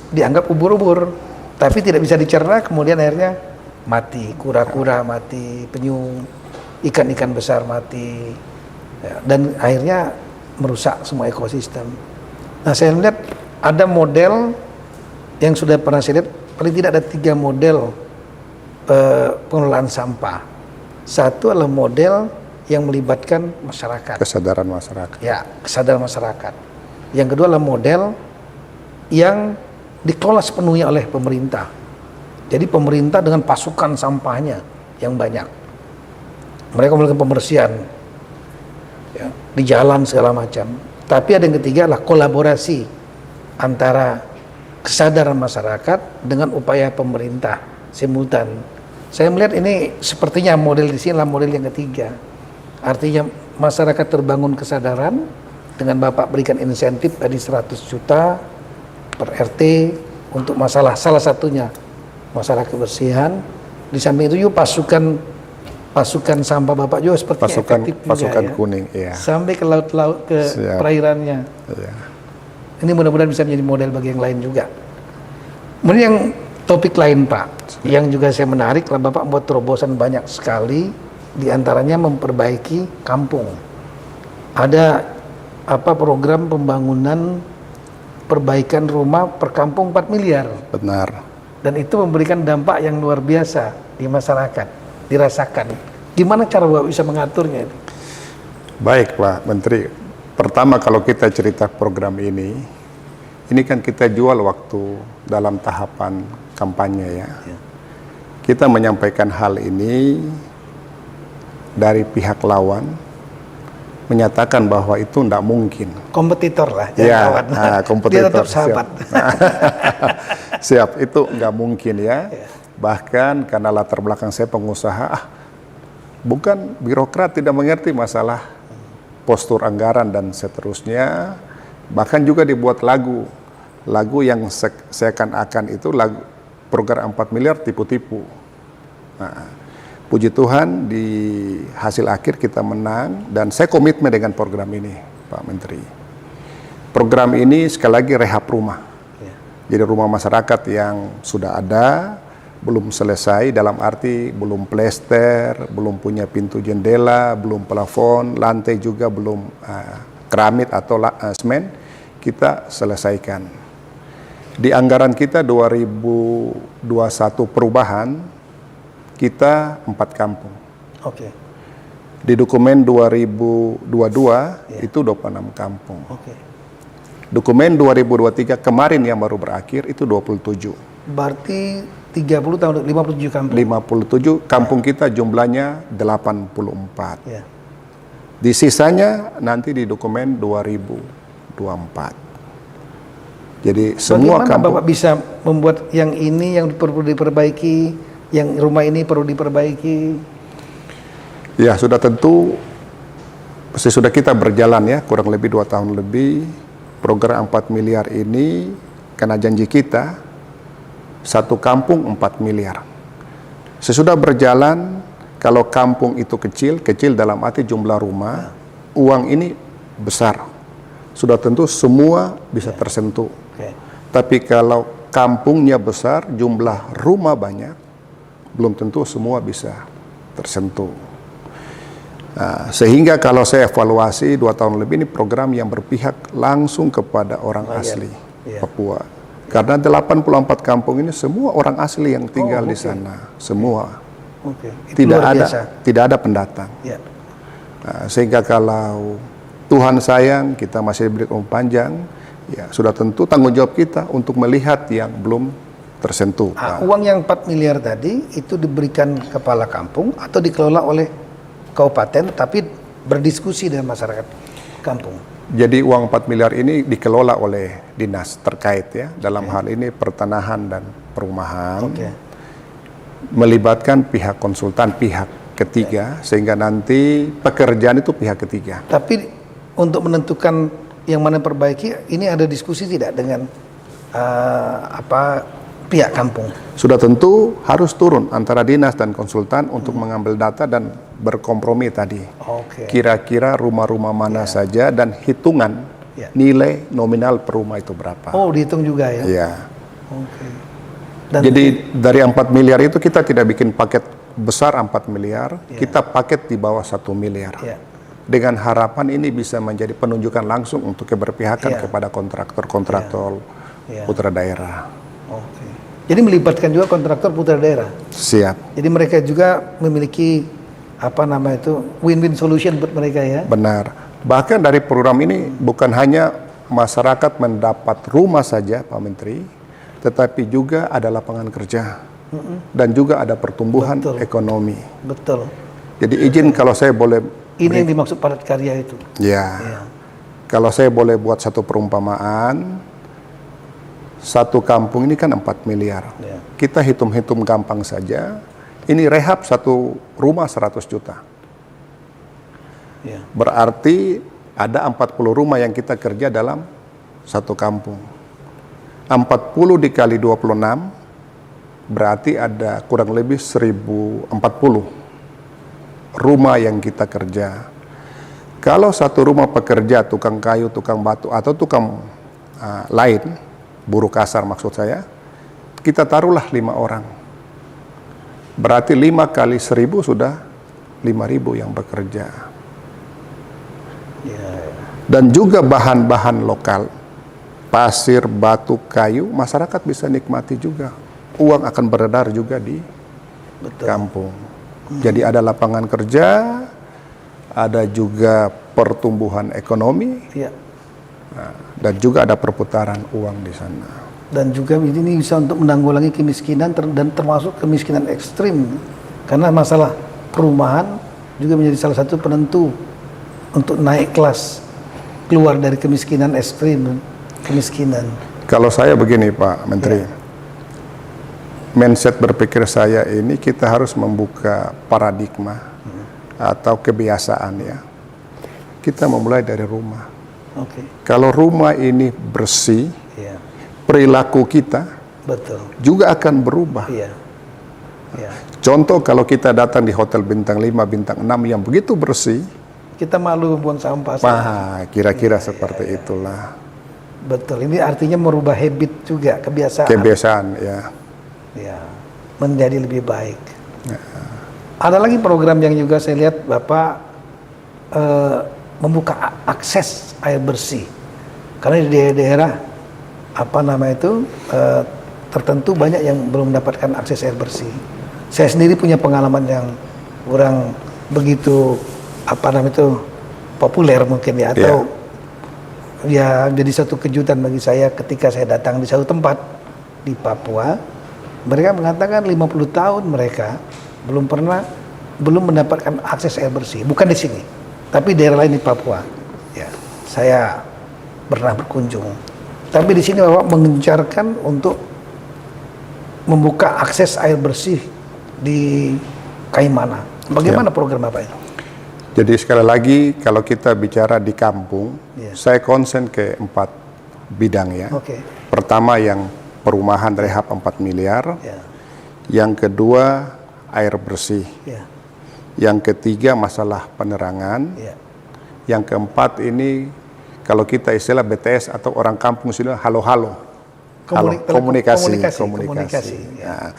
dianggap ubur-ubur, tapi tidak bisa dicerna, kemudian akhirnya mati, kura-kura mati, penyu, ikan-ikan besar mati, dan akhirnya merusak semua ekosistem. Nah saya melihat ada model yang sudah pernah saya lihat, paling tidak ada 3 model pengelolaan sampah. Satu adalah model yang melibatkan masyarakat. Kesadaran masyarakat. Ya, kesadaran masyarakat. Yang kedua adalah model yang dikelola sepenuhnya oleh pemerintah. Jadi pemerintah dengan pasukan sampahnya yang banyak. Mereka melakukan pembersihan ya, di jalan segala macam. Tapi ada yang ketiga adalah kolaborasi antara kesadaran masyarakat dengan upaya pemerintah simultan. Saya melihat ini sepertinya model di sini adalah model yang ketiga. Artinya masyarakat terbangun kesadaran dengan Bapak berikan insentif tadi 100 juta per RT untuk masalah salah satunya masalah kebersihan. Di samping itu juga pasukan sampah Bapak juga sepertinya efektif juga pasukan ya. kuning, iya. Sampai ke laut-laut, ke Siap. perairannya. Iya. Ini mudah-mudahan bisa menjadi model bagi yang lain juga. Kemudian yang topik lain Pak, yang juga saya menarik lah, Bapak membuat terobosan banyak sekali, diantaranya memperbaiki kampung. Ada program pembangunan perbaikan rumah per kampung 4 miliar. Benar. Dan itu memberikan dampak yang luar biasa di masyarakat, dirasakan. Gimana cara Bapak bisa mengaturnya itu? Baik Pak Menteri, pertama kalau kita cerita program ini kan kita jual waktu dalam tahapan kampanye ya. Kita menyampaikan hal ini dari pihak lawan, menyatakan bahwa itu tidak mungkin. Kompetitor lah, Ya, lawan. kompetitor. Dia tetap sahabat. Siap, itu nggak mungkin ya. Bahkan karena latar belakang saya pengusaha, bukan birokrat, tidak mengerti masalah postur anggaran dan seterusnya. Bahkan juga dibuat lagu yang seakan-akan itu lagu program 4 miliar tipu-tipu. Nah, puji Tuhan di hasil akhir kita menang dan saya komitmen dengan program ini, Pak Menteri. Program ini sekali lagi rehab rumah. Jadi rumah masyarakat yang sudah ada, belum selesai dalam arti belum plester, belum punya pintu jendela, belum plafon, lantai juga belum keramik atau semen, kita selesaikan. Di anggaran kita 2021 perubahan, kita 4 kampung. Oke. Di dokumen 2022 itu 26 kampung. Oke. Dokumen 2023 kemarin yang baru berakhir itu 27. Berarti 30 tahun 57 kampung. 57 kampung kita jumlahnya 84. Ya. Di sisanya nanti di dokumen 2024. Jadi semua Bagaimana kampung Bapak bisa membuat yang ini yang perlu diperbaiki, yang rumah ini perlu diperbaiki? ya sudah tentu sesudah kita berjalan ya kurang lebih 2 tahun lebih. Program 4 miliar ini karena janji kita satu kampung 4 miliar. Sesudah berjalan, kalau kampung itu kecil dalam arti jumlah rumah, uang ini besar. Sudah tentu semua bisa tersentuh. Tapi kalau kampungnya besar, jumlah rumah banyak, belum tentu semua bisa tersentuh. Nah, sehingga kalau saya evaluasi 2 tahun lebih ini program yang berpihak langsung kepada orang asli Papua. Karena 84 kampung ini semua orang asli yang tinggal di sana, semua. Tidak ada pendatang. Nah, sehingga kalau Tuhan sayang kita masih diberi umur panjang, ya sudah tentu tanggung jawab kita untuk melihat yang belum tersentuh. Uang yang 4 miliar tadi itu diberikan kepala kampung atau dikelola oleh kabupaten tapi berdiskusi dengan masyarakat kampung? Jadi uang 4 miliar ini dikelola oleh dinas terkait ya, dalam hal ini pertanahan dan perumahan, melibatkan pihak konsultan, pihak ketiga, sehingga nanti pekerjaan itu pihak ketiga. Tapi untuk menentukan yang mana perbaiki, ini ada diskusi tidak dengan pihak kampung? Sudah tentu harus turun antara dinas dan konsultan untuk mengambil data dan berkompromi tadi. Kira-kira rumah-rumah mana saja dan hitungan nilai nominal per rumah itu berapa. Oh, dihitung juga ya? Iya. Jadi dari 4 miliar itu kita tidak bikin paket besar 4 miliar, kita paket di bawah 1 miliar. Dengan harapan ini bisa menjadi penunjukan langsung untuk keberpihakan kepada kontraktor-kontraktor putra daerah. Jadi melibatkan juga kontraktor putra daerah? Siap. Jadi mereka juga memiliki win-win solution buat mereka ya? Benar. Bahkan dari program ini bukan hanya masyarakat mendapat rumah saja Pak Menteri, tetapi juga ada lapangan kerja dan juga ada pertumbuhan ekonomi. Betul. Jadi izin kalau saya boleh. Ini yang dimaksud padat karya itu. Ya. Kalau saya boleh buat satu perumpamaan, satu kampung ini kan 4 miliar. Kita hitung-hitung gampang saja. Ini rehab satu rumah 100 juta. Berarti ada 40 rumah yang kita kerja dalam satu kampung. 40 dikali 26 berarti ada kurang lebih 1040 rumah yang kita kerja. Kalau satu rumah pekerja, tukang kayu, tukang batu, atau tukang lain, buruh kasar maksud saya, kita taruhlah 5 orang. Berarti 5 kali 1000 sudah 5.000 yang bekerja. Dan juga bahan-bahan lokal, pasir, batu, kayu, masyarakat bisa nikmati juga. Uang akan beredar juga di kampung. Jadi ada lapangan kerja, ada juga pertumbuhan ekonomi, dan juga ada perputaran uang di sana. Dan juga ini bisa untuk menanggulangi kemiskinan dan termasuk kemiskinan ekstrim. Karena masalah perumahan juga menjadi salah satu penentu untuk naik kelas, keluar dari kemiskinan ekstrim, kemiskinan. Kalau saya begini Pak Menteri, mindset berpikir saya ini kita harus membuka paradigma atau kebiasaan ya. Kita memulai dari rumah. Kalau rumah ini bersih, perilaku kita juga akan berubah. Contoh kalau kita datang di hotel bintang 5, bintang 6 yang begitu bersih, kita malu buang sampah. Kira-kira seperti itulah. Betul, ini artinya merubah habit juga, kebiasaan. Kebiasaan, ya. Menjadi lebih baik. Ada lagi program yang juga saya lihat Bapak membuka akses air bersih. Karena di daerah tertentu banyak yang belum mendapatkan akses air bersih. Saya sendiri punya pengalaman yang kurang begitu populer mungkin ya, atau ya jadi satu kejutan bagi saya ketika saya datang di satu tempat di Papua. Mereka mengatakan 50 tahun mereka belum mendapatkan akses air bersih. Bukan di sini, tapi daerah lain di Papua. Ya, saya pernah berkunjung. Tapi di sini Bapak mengencarkan untuk membuka akses air bersih di Kaimana. Bagaimana program Bapak itu? Jadi sekali lagi kalau kita bicara di kampung, saya konsen ke 4 bidang ya. Pertama yang perumahan rehab 4 miliar. Yang kedua air bersih. Yang ketiga masalah penerangan. Yang keempat ini kalau kita istilah BTS atau orang kampung sini halo-halo. Komunikasi. Nah,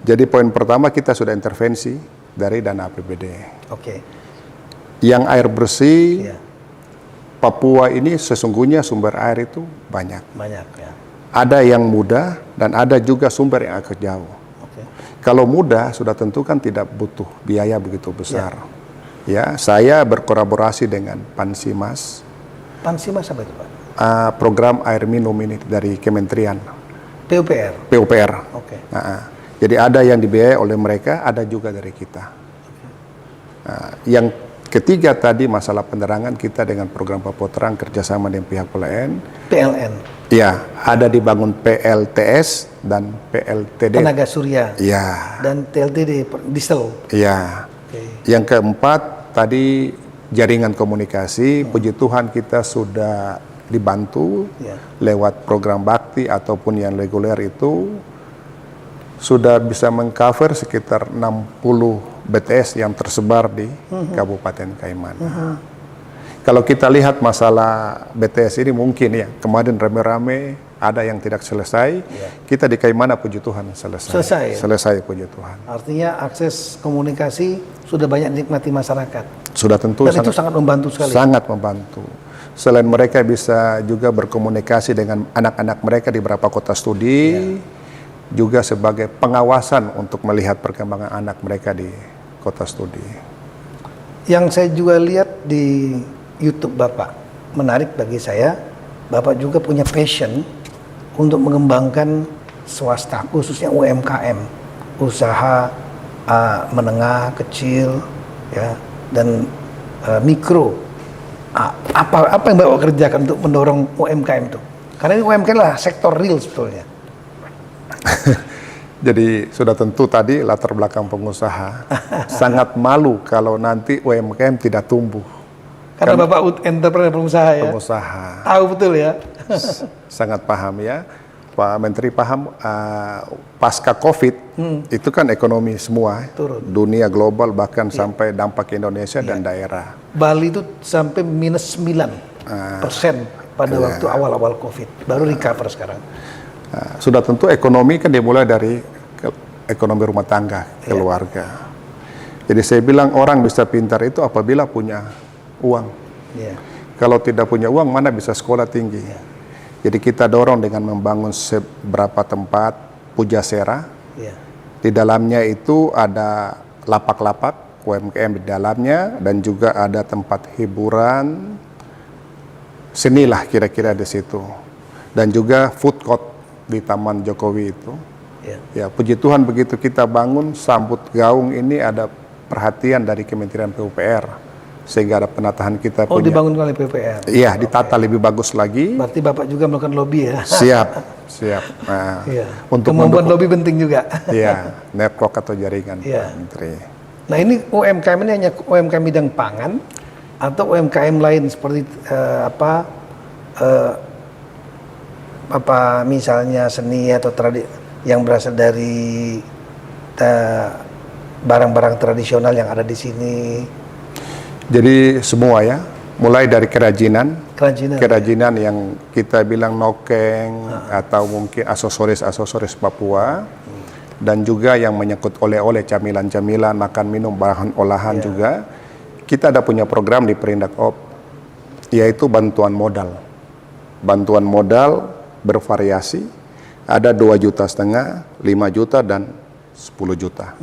jadi poin pertama kita sudah intervensi dari dana APBD. Yang air bersih, Papua ini sesungguhnya sumber air itu banyak. Ada yang mudah dan ada juga sumber yang agak jauh. Kalau mudah sudah tentu kan tidak butuh biaya begitu besar. Ya, saya berkolaborasi dengan Pansimas. Pansimas apa itu Pak? Program air minum ini dari Kementerian. PUPR. Jadi ada yang dibiayai oleh mereka, ada juga dari kita. Yang ketiga tadi masalah penerangan kita dengan program Papua Terang kerjasama dengan pihak PLN. Ya, ada dibangun PLTS dan PLTD. Tenaga surya. Dan TLTD diesel. Yang keempat tadi jaringan komunikasi. Puji Tuhan kita sudah dibantu lewat program bakti ataupun yang reguler itu sudah bisa mengcover sekitar 60 BTS yang tersebar di Kabupaten Kaimana. Kalau kita lihat masalah BTS ini mungkin ya kemarin rame-rame ada yang tidak selesai, kita di Kaimana puji Tuhan selesai puji Tuhan. Artinya akses komunikasi sudah banyak dinikmati masyarakat. Sudah tentu. Dan itu sangat membantu sekali. Sangat membantu. Selain mereka bisa juga berkomunikasi dengan anak-anak mereka di beberapa kota studi, juga sebagai pengawasan untuk melihat perkembangan anak mereka di kota studi. Yang saya juga lihat di YouTube Bapak, menarik bagi saya, Bapak juga punya passion untuk mengembangkan swasta, khususnya UMKM, usaha menengah, kecil, ya, dan mikro. Apa yang Bapak kerjakan untuk mendorong UMKM itu? Karena ini UMKM lah sektor real sebetulnya. Jadi sudah tentu tadi latar belakang pengusaha sangat malu kalau nanti UMKM tidak tumbuh. Karena Bapak entrepreneur pengusaha ya. Pengusaha. Tahu betul ya. Sangat paham ya. Pak Menteri paham, pasca COVID itu kan ekonomi semua, Turun. dunia global bahkan sampai dampak Indonesia dan daerah. Bali itu sampai minus 9% pada waktu awal-awal COVID, baru recover sekarang. Sudah tentu ekonomi kan dimulai dari ekonomi rumah tangga, keluarga. Jadi saya bilang orang bisa pintar itu apabila punya uang. Iya. Kalau tidak punya uang, mana bisa sekolah tinggi. Jadi kita dorong dengan membangun beberapa tempat pujasera. Iya. Di dalamnya itu ada lapak-lapak UMKM di dalamnya, dan juga ada tempat hiburan, senilah kira-kira di situ. Dan juga food court di Taman Jokowi itu. Iya. Ya, puji Tuhan begitu kita bangun Sambut Gaung ini ada perhatian dari Kementerian PUPR, sehingga ada penataan kita punya. Dibangun oleh PUPR. Iya, ditata lebih bagus lagi. Berarti Bapak juga melakukan lobby ya? Siap. Nah, Iya. untuk membuat lobby penting juga. Iya, network atau jaringan Iya. Pak Menteri. Nah ini UMKM ini hanya UMKM bidang pangan atau UMKM lain seperti misalnya seni atau yang berasal dari barang-barang tradisional yang ada di sini. Jadi semua ya, mulai dari kerajinan Kerajinan. yang kita bilang nokeng atau mungkin aksesoris Papua, dan juga yang menyangkut oleh-oleh, camilan-camilan, makan minum, bahan olahan juga. Kita ada punya program di Perindakop, yaitu bantuan modal. Bantuan modal bervariasi, ada 2,5 juta, 5 juta, dan 10 juta.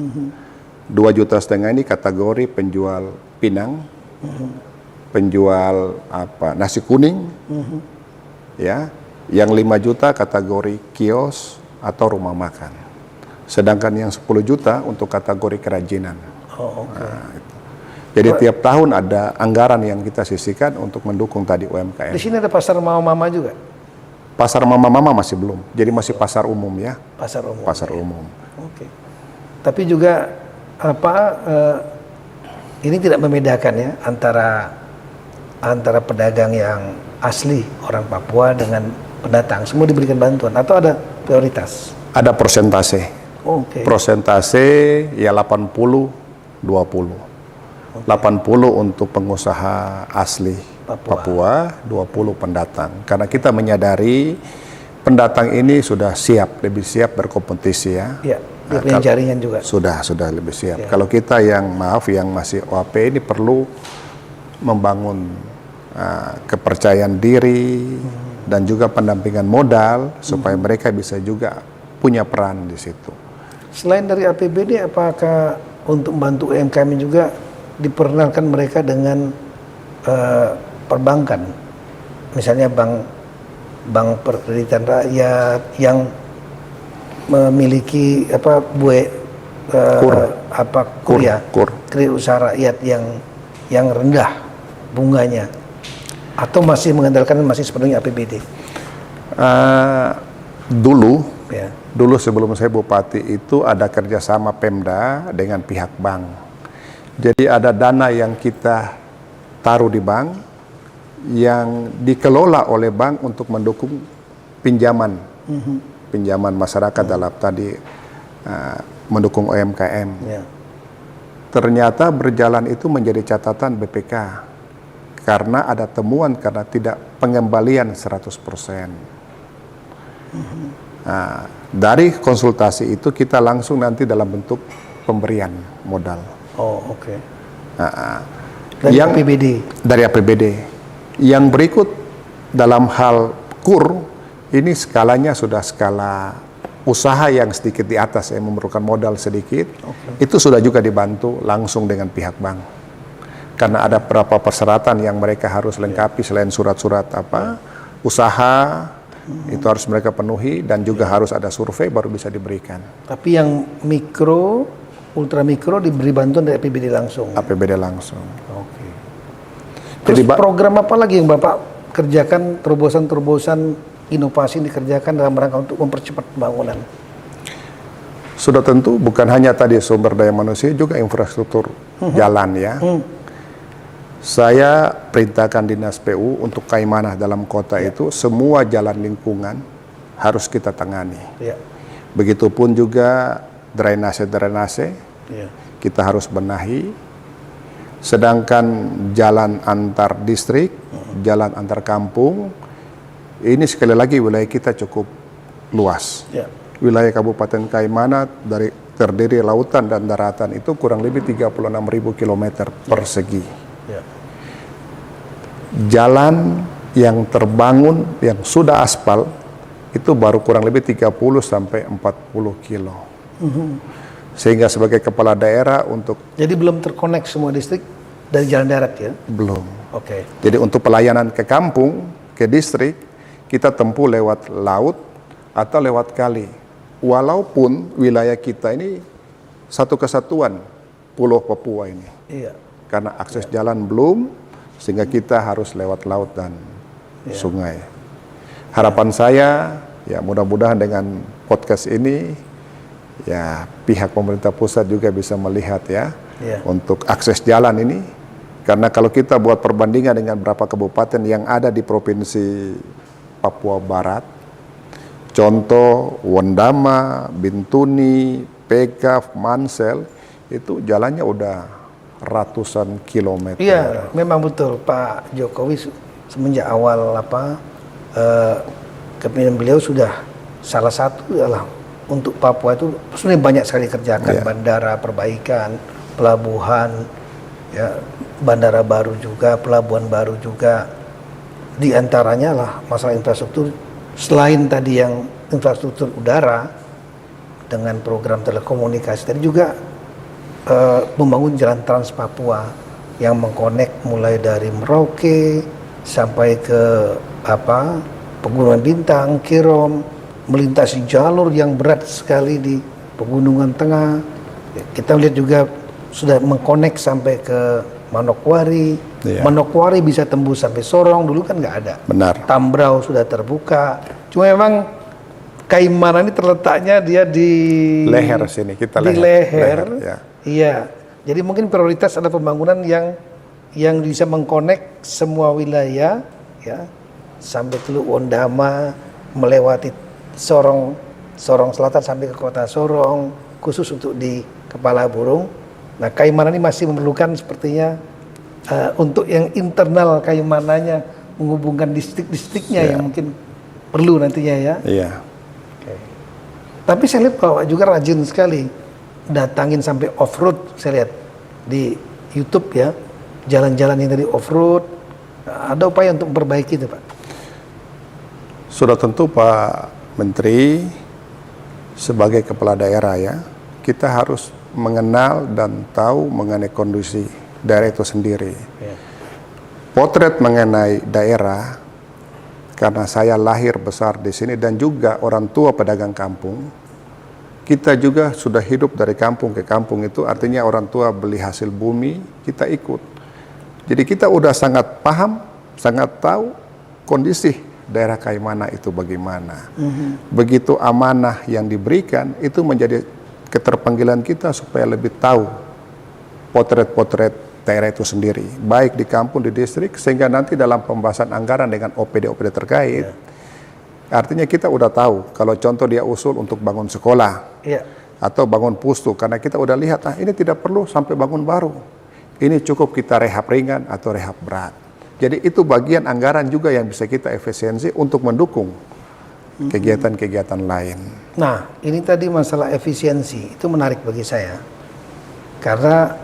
2,5 juta ini kategori penjual pinang, penjual nasi kuning, ya. Yang 5 juta kategori kios atau rumah makan. Sedangkan yang 10 juta untuk kategori kerajinan. Jadi tiap tahun ada anggaran yang kita sisihkan untuk mendukung tadi UMKM. Di sini ada pasar mama-mama juga. Pasar mama-mama masih belum, jadi masih pasar umum ya. Pasar umum. Pasar umum. Oke. Tapi juga ini tidak membedakan ya antara pedagang yang asli orang Papua dengan pendatang. Semua diberikan bantuan atau ada prioritas? Ada persentase. Oke. Persentase ya 80-20. 80 untuk pengusaha asli Papua, 20 pendatang. Karena kita menyadari pendatang ini sudah lebih siap berkompetisi ya. Iya, dia punya jaringan juga. Sudah lebih siap. Kalau kita yang masih OAP ini perlu membangun kepercayaan diri dan juga pendampingan modal supaya mereka bisa juga punya peran di situ. Selain dari APBD, apakah untuk membantu UMKM juga diperkenalkan mereka dengan perbankan, misalnya bank perkreditan rakyat yang memiliki kredit usaha rakyat yang rendah bunganya, atau masih mengandalkan sepenuhnya APBD? Dulu sebelum saya bupati itu ada kerjasama Pemda dengan pihak bank. Jadi ada dana yang kita taruh di bank yang dikelola oleh bank untuk mendukung pinjaman masyarakat dalam tadi mendukung UMKM. Ternyata berjalan itu menjadi catatan BPK karena ada temuan karena tidak pengembalian 100%. Dari konsultasi itu kita langsung nanti dalam bentuk pemberian modal. Dari APBD. Yang berikut dalam hal KUR ini skalanya sudah skala usaha yang sedikit di atas, yang memerlukan modal sedikit. Itu sudah juga dibantu langsung dengan pihak bank. Karena ada beberapa persyaratan yang mereka harus lengkapi selain surat-surat usaha. Itu harus mereka penuhi, dan juga harus ada survei baru bisa diberikan. Tapi yang mikro, ultra mikro diberi bantuan dari APBD langsung. APBD langsung. Oke. Terus jadi, program apa lagi yang Bapak kerjakan, terobosan-terobosan inovasi yang dikerjakan dalam rangka untuk mempercepat pembangunan? Sudah tentu bukan hanya tadi sumber daya manusia, juga infrastruktur jalan ya. Saya perintahkan Dinas PU untuk Kaimanah dalam kota itu semua jalan lingkungan harus kita tangani. Ya. Begitupun juga drainase-drainase Ya. kita harus benahi. Sedangkan jalan antar distrik, jalan antar kampung, ini sekali lagi wilayah kita cukup luas. Ya. Wilayah Kabupaten Kaimana terdiri lautan dan daratan itu kurang lebih 36.000 km persegi. Ya. Jalan yang terbangun yang sudah aspal itu baru kurang lebih 30 sampai 40 kilo. Sehingga sebagai kepala daerah untuk Jadi belum terkonek semua distrik dari jalan darat ya? belum. Oke. Jadi untuk pelayanan ke kampung, ke distrik, kita tempuh lewat laut atau lewat kali. Walaupun wilayah kita ini satu kesatuan Pulau Papua ini. Iya. Karena akses jalan belum, sehingga kita harus lewat laut dan sungai. Harapan saya, ya mudah-mudahan dengan podcast ini, ya pihak pemerintah pusat juga bisa melihat ya, untuk akses jalan ini. Karena kalau kita buat perbandingan dengan beberapa kabupaten yang ada di Provinsi Papua Barat, contoh Wondama, Bintuni, Pekaf, Mansel, itu jalannya udah ratusan kilometer. Iya, memang betul Pak Jokowi semenjak awal kepemimpinan beliau sudah salah satu adalah untuk Papua itu sebenarnya banyak sekali kerjakan, bandara, perbaikan, pelabuhan, ya, bandara baru juga, pelabuhan baru juga. Di antaranya lah masalah infrastruktur, selain tadi yang infrastruktur udara dengan program telekomunikasi, tadi juga membangun jalan Trans Papua yang mengkonek mulai dari Merauke sampai ke Pegunungan Bintang, Kirom, melintasi jalur yang berat sekali di Pegunungan Tengah. Kita lihat juga sudah mengkonek sampai ke Manokwari. Manokwari bisa tembus sampai Sorong, dulu kan nggak ada. Benar. Tambrau sudah terbuka. Cuma memang Kaimana ini terletaknya dia di leher sini, kita di leher. ya. Iya. Jadi mungkin prioritas adalah pembangunan yang bisa mengkonek semua wilayah, ya, sampai ke Wondama, melewati Sorong Selatan sampai ke kota Sorong, khusus untuk di Kepala Burung. Nah, Kaimana ini masih memerlukan sepertinya untuk yang internal Kaimananya, menghubungkan distrik-distriknya yang mungkin perlu nantinya ya. Iya. Tapi saya lihat Bapak juga rajin sekali datangin sampai off-road, saya lihat di YouTube ya, jalan-jalan yang tadi off-road. Ada upaya untuk memperbaiki itu Pak? Sudah tentu Pak Menteri, sebagai kepala daerah ya, kita harus mengenal dan tahu mengenai kondisi daerah itu sendiri. Potret mengenai daerah, karena saya lahir besar di sini dan juga orang tua pedagang kampung, kita juga sudah hidup dari kampung ke kampung, itu artinya orang tua beli hasil bumi, kita ikut. Jadi kita udah sangat paham, sangat tahu kondisi daerah Kaimana itu bagaimana. Begitu amanah yang diberikan, itu menjadi keterpanggilan kita supaya lebih tahu potret-potret daerah itu sendiri, baik di kampung, di distrik, sehingga nanti dalam pembahasan anggaran dengan OPD-OPD terkait, artinya kita udah tahu, kalau contoh dia usul untuk bangun sekolah, atau bangun pustu, karena kita udah lihat, ini tidak perlu sampai bangun baru, ini cukup kita rehab ringan atau rehab berat. Jadi itu bagian anggaran juga yang bisa kita efisiensi untuk mendukung kegiatan-kegiatan lain. Nah, ini tadi masalah efisiensi, itu menarik bagi saya, karena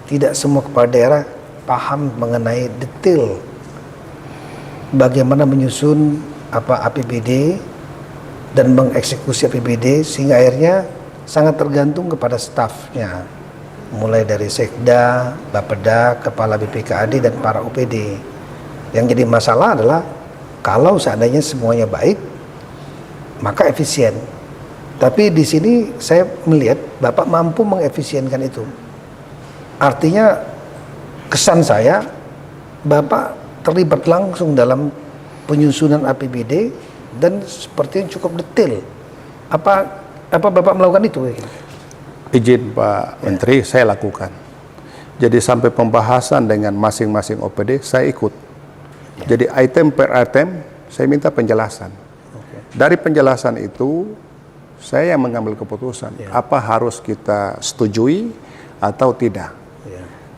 tidak semua kepala daerah paham mengenai detail bagaimana menyusun APBD dan mengeksekusi APBD, sehingga akhirnya sangat tergantung kepada stafnya, mulai dari Sekda, Bapeda, Kepala BPKAD dan para OPD. Yang jadi masalah adalah kalau seandainya semuanya baik, maka efisien. Tapi di sini saya melihat Bapak mampu mengefisienkan itu. Artinya kesan saya, Bapak terlibat langsung dalam penyusunan APBD dan sepertinya cukup detail. Apa Bapak melakukan itu? Izin Pak Menteri, saya lakukan. Jadi sampai pembahasan dengan masing-masing OPD, saya ikut. Jadi item per item, saya minta penjelasan. Dari penjelasan itu, saya yang mengambil keputusan, apa harus kita setujui atau tidak.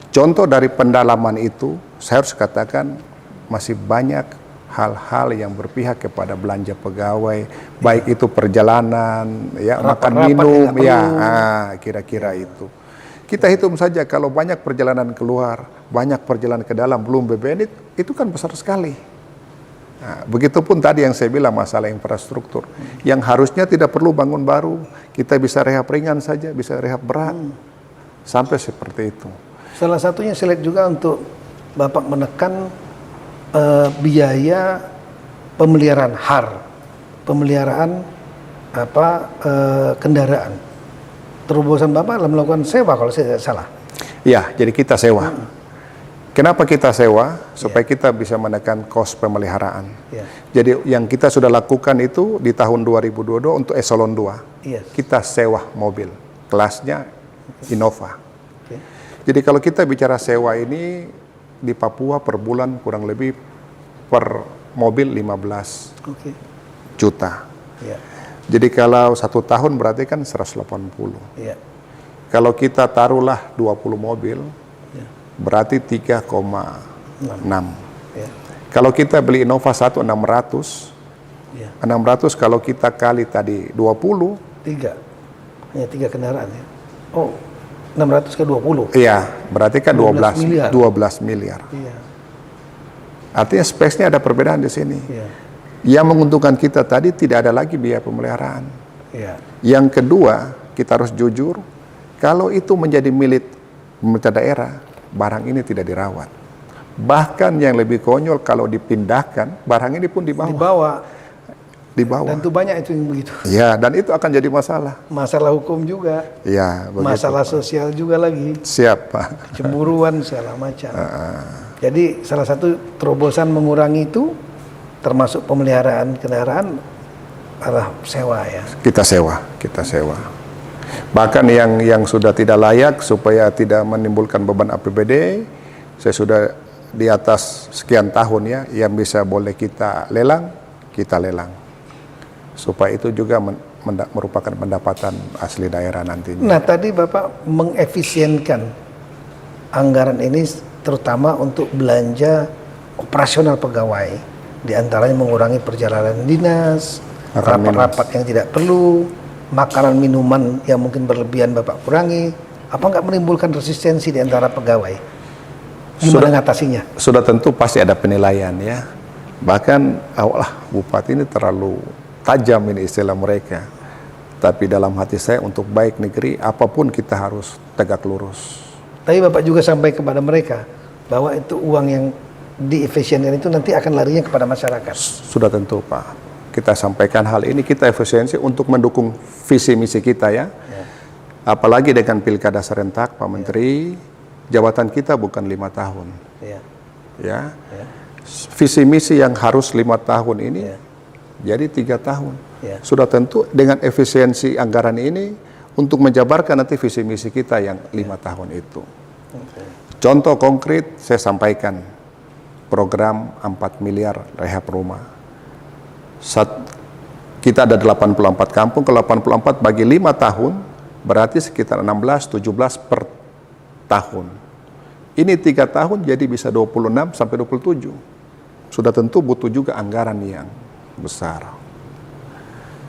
Contoh dari pendalaman itu, saya harus katakan masih banyak hal-hal yang berpihak kepada belanja pegawai, baik itu perjalanan, ya makan minum, ya kira-kira itu. Kita hitung saja kalau banyak perjalanan keluar, banyak perjalanan ke dalam, belum BBM itu kan besar sekali. Nah, begitupun tadi yang saya bilang masalah infrastruktur, yang harusnya tidak perlu bangun baru, kita bisa rehab ringan saja, bisa rehab berat, sampai seperti itu. Salah satunya saya lihat juga untuk Bapak menekan biaya pemeliharaan pemeliharaan kendaraan. Terobosan Bapak adalah melakukan sewa kalau saya tidak salah. Ya, jadi kita sewa. Kenapa kita sewa? Supaya kita bisa menekan kos pemeliharaan. Jadi yang kita sudah lakukan itu di tahun 2022 untuk eselon 2. Kita sewa mobil, kelasnya Innova. Jadi kalau kita bicara sewa ini di Papua per bulan kurang lebih per mobil 15 juta. Jadi kalau 1 tahun berarti kan 180. Kalau kita taruhlah 20 mobil, berarti 3,6. Kalau kita beli Innova 1 600, 600 kalau kita kali tadi 20, 3 kendaraan ya. Oh, 600 ke 20. Iya, berarti kan 12 miliar. Artinya space-nya ada perbedaan di sini. Yang menguntungkan kita tadi tidak ada lagi biaya pemeliharaan. Yang kedua, kita harus jujur, kalau itu menjadi milik pemerintah daerah, barang ini tidak dirawat. Bahkan yang lebih konyol kalau dipindahkan, barang ini pun dibawa. Dan itu banyak itu yang begitu. Ya, dan itu akan jadi masalah. Masalah hukum juga. Ya, begitu, masalah sosial juga lagi. Siap, Pak. Cemburuan segala macam. Jadi salah satu terobosan mengurangi itu, termasuk pemeliharaan kendaraan adalah sewa ya. Kita sewa. Bahkan yang sudah tidak layak supaya tidak menimbulkan beban APBD, saya sudah di atas sekian tahun ya, yang bisa boleh kita lelang. Supaya itu juga merupakan pendapatan asli daerah nantinya. Nah, tadi Bapak mengefisienkan anggaran ini terutama untuk belanja operasional pegawai. Di antaranya mengurangi perjalanan dinas, rapat-rapat yang tidak perlu, makanan minuman yang mungkin berlebihan Bapak kurangi. Apa nggak menimbulkan resistensi di antara pegawai? Gimana mengatasinya? Sudah tentu pasti ada penilaian ya. Bahkan bupati ini terlalu tajam ini istilah mereka. Tapi dalam hati saya untuk baik negeri apapun kita harus tegak lurus. Tapi Bapak juga sampai kepada mereka bahwa itu uang yang diefisienkan itu nanti akan larinya kepada masyarakat. Sudah tentu Pak. Kita sampaikan hal ini, kita efisiensi untuk mendukung visi misi kita ya. Apalagi dengan pilkada serentak Pak Menteri, jabatan kita bukan 5 tahun. Ya. Visi misi yang harus 5 tahun ini jadi 3 tahun. Sudah tentu dengan efisiensi anggaran ini untuk menjabarkan nanti visi misi kita yang 5 tahun itu. Contoh konkret saya sampaikan. Program 4 miliar rehab rumah. Kita ada 84 kampung, ke 84 bagi 5 tahun, berarti sekitar 16-17 per tahun. Ini 3 tahun jadi bisa 26 sampai 27. Sudah tentu butuh juga anggaran yang besar.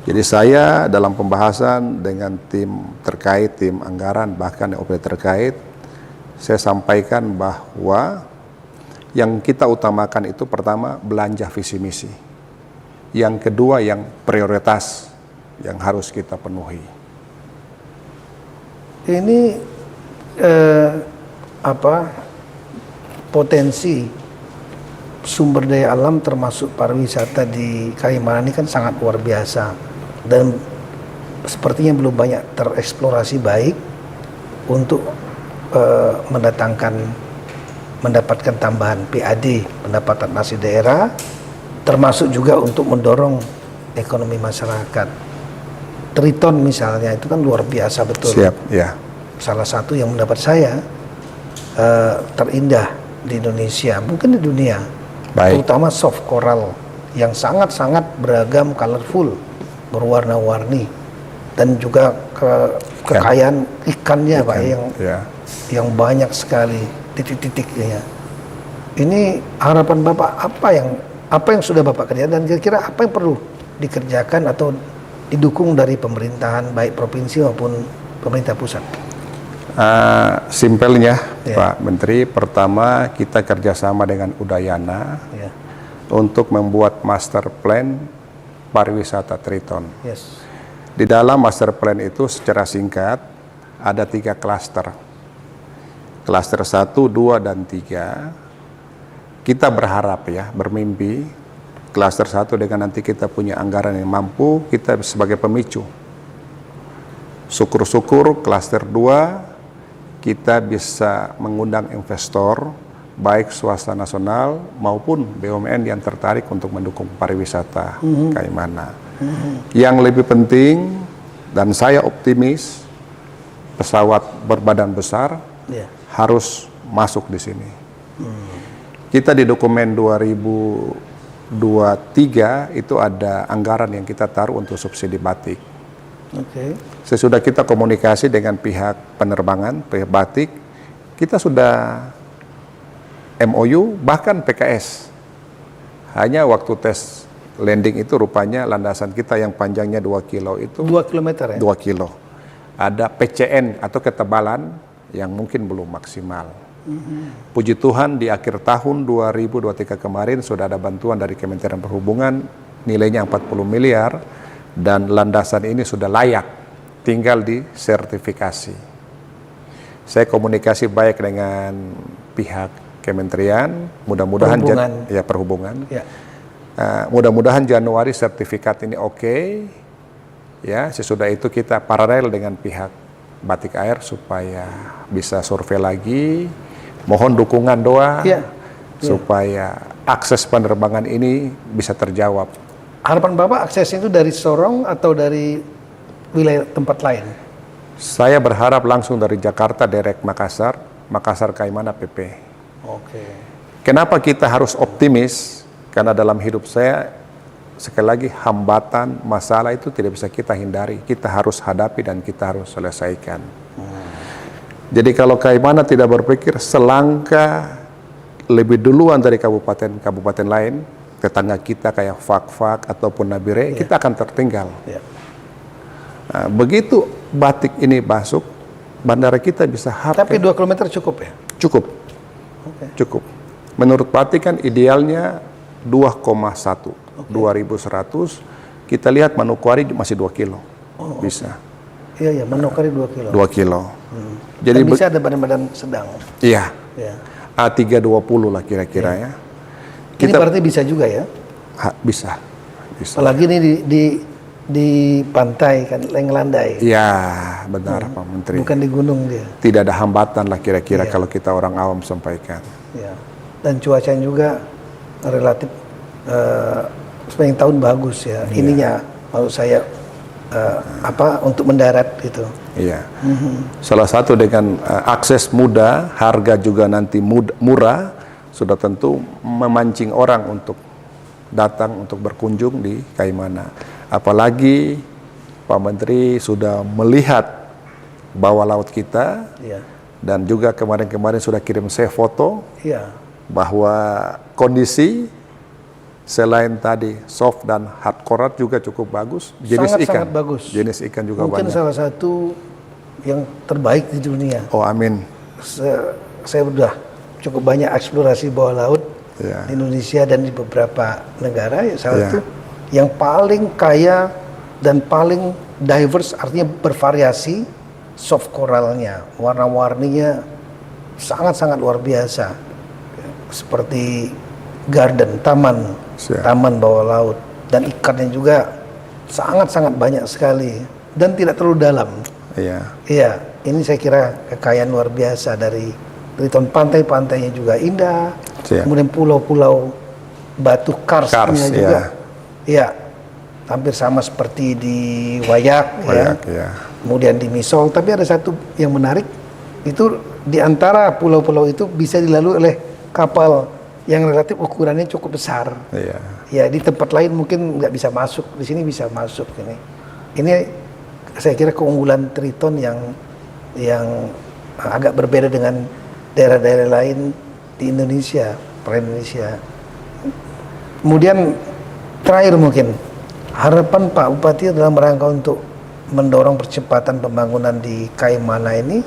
Jadi saya dalam pembahasan dengan tim terkait, tim anggaran, bahkan yang operator terkait, saya sampaikan bahwa yang kita utamakan itu pertama belanja visi misi. Yang kedua yang prioritas yang harus kita penuhi. Ini potensi sumber daya alam termasuk pariwisata di Kalimantan ini kan sangat luar biasa dan sepertinya belum banyak tereksplorasi baik untuk mendapatkan tambahan PAD, pendapatan asli daerah, termasuk juga untuk mendorong ekonomi masyarakat. Triton misalnya itu kan luar biasa betul. Siap, ya. Salah satu yang mendapat saya terindah di Indonesia, mungkin di dunia. Baik. Terutama soft coral yang sangat-sangat beragam, colorful, berwarna-warni, dan juga kekayaan ikannya Pak yang banyak sekali titik-titiknya. Ini harapan Bapak apa yang sudah Bapak kerjakan, dan kira-kira apa yang perlu dikerjakan atau didukung dari pemerintahan baik provinsi maupun pemerintah pusat? Simpelnya Pak Menteri, pertama kita kerjasama dengan Udayana untuk membuat master plan pariwisata Triton. Di dalam master plan itu secara singkat ada 3 klaster. Klaster 1, 2, dan 3. Kita berharap bermimpi klaster 1 dengan nanti kita punya anggaran yang mampu, kita sebagai pemicu. Syukur-syukur klaster 2 kita bisa mengundang investor baik swasta nasional maupun BUMN yang tertarik untuk mendukung pariwisata Kaimana. Yang lebih penting, dan saya optimis, pesawat berbadan besar harus masuk di sini. Kita di dokumen 2023 itu ada anggaran yang kita taruh untuk subsidi batik. Sesudah kita komunikasi dengan pihak penerbangan, pihak batik, kita sudah MOU, bahkan PKS. Hanya waktu tes landing itu rupanya landasan kita yang panjangnya 2 kilo itu 2 kilometer 2 kilo. Ada PCN atau ketebalan yang mungkin belum maksimal. Puji Tuhan di akhir tahun 2023 kemarin sudah ada bantuan dari Kementerian Perhubungan nilainya 40 miliar dan landasan ini sudah layak, tinggal disertifikasi. Saya komunikasi baik dengan pihak kementerian, mudah-mudahan perhubungan. Mudah-mudahan Januari sertifikat ini oke. Sesudah itu kita paralel dengan pihak Batik Air supaya bisa survei lagi. Mohon dukungan doa supaya akses penerbangan ini bisa terjawab. Harapan Bapak aksesnya itu dari Sorong atau dari wilayah tempat lain? Saya berharap langsung dari Jakarta direct Makassar, Makassar Kaimana PP. Kenapa kita harus optimis? Karena dalam hidup saya, sekali lagi, hambatan, masalah itu tidak bisa kita hindari. Kita harus hadapi dan kita harus selesaikan. Jadi kalau Kaimana tidak berpikir selangkah lebih duluan dari kabupaten lain, tetangga kita kayak Fak-Fak ataupun Nabire, kita akan tertinggal. Nah, begitu batik ini masuk, bandara kita bisa Tapi 2 kilometer cukup ya? Cukup. Cukup. Menurut batik kan idealnya 2,1, 2100. Kita lihat Manokwari masih 2 kilo. Bisa. Iya, Manokwari 2 kilo. 2 kilo. Jadi bisa ada badan-badan sedang. Iya. A320 lah kira-kira ya. Ini berarti bisa juga ya? Bisa. Apalagi ini di pantai kan, Lenglandai. Iya, benar Pak Menteri. Bukan di gunung dia. Tidak ada hambatan lah kira-kira kalau kita orang awam sampaikan. Dan cuacanya juga relatif sepanjang tahun bagus ya. Ininya maksud saya untuk mendarat gitu. Salah satu dengan akses mudah, harga juga nanti murah, sudah tentu memancing orang untuk datang untuk berkunjung di Kaimana. Apalagi Pak Menteri sudah melihat bawah laut kita, dan juga kemarin-kemarin sudah kirim saya foto bahwa kondisi selain tadi soft dan hard coral juga cukup bagus. Jenis ikan, sangat bagus. Jenis ikan juga mungkin banyak. Salah satu yang terbaik di dunia. Oh amin. Saya sudah cukup banyak eksplorasi bawah laut di Indonesia dan di beberapa negara. Salah satu yang paling kaya dan paling diverse, artinya bervariasi, soft coralnya, warna-warninya sangat-sangat luar biasa, seperti garden, taman bawah laut, dan ikannya juga sangat-sangat banyak sekali dan tidak terlalu dalam. Ini saya kira kekayaan luar biasa dari Triton. Pantai-pantainya juga indah, kemudian pulau-pulau batu karsnya juga, hampir sama seperti di Wayak, kemudian di Misol. Tapi ada satu yang menarik, itu di antara pulau-pulau itu bisa dilalui oleh kapal yang relatif ukurannya cukup besar. Ya di tempat lain mungkin nggak bisa masuk, di sini bisa masuk ini. Ini saya kira keunggulan Triton yang agak berbeda dengan daerah-daerah lain di Indonesia, Indonesia. Kemudian terakhir mungkin harapan Pak Bupati dalam rangka untuk mendorong percepatan pembangunan di Kaimana ini,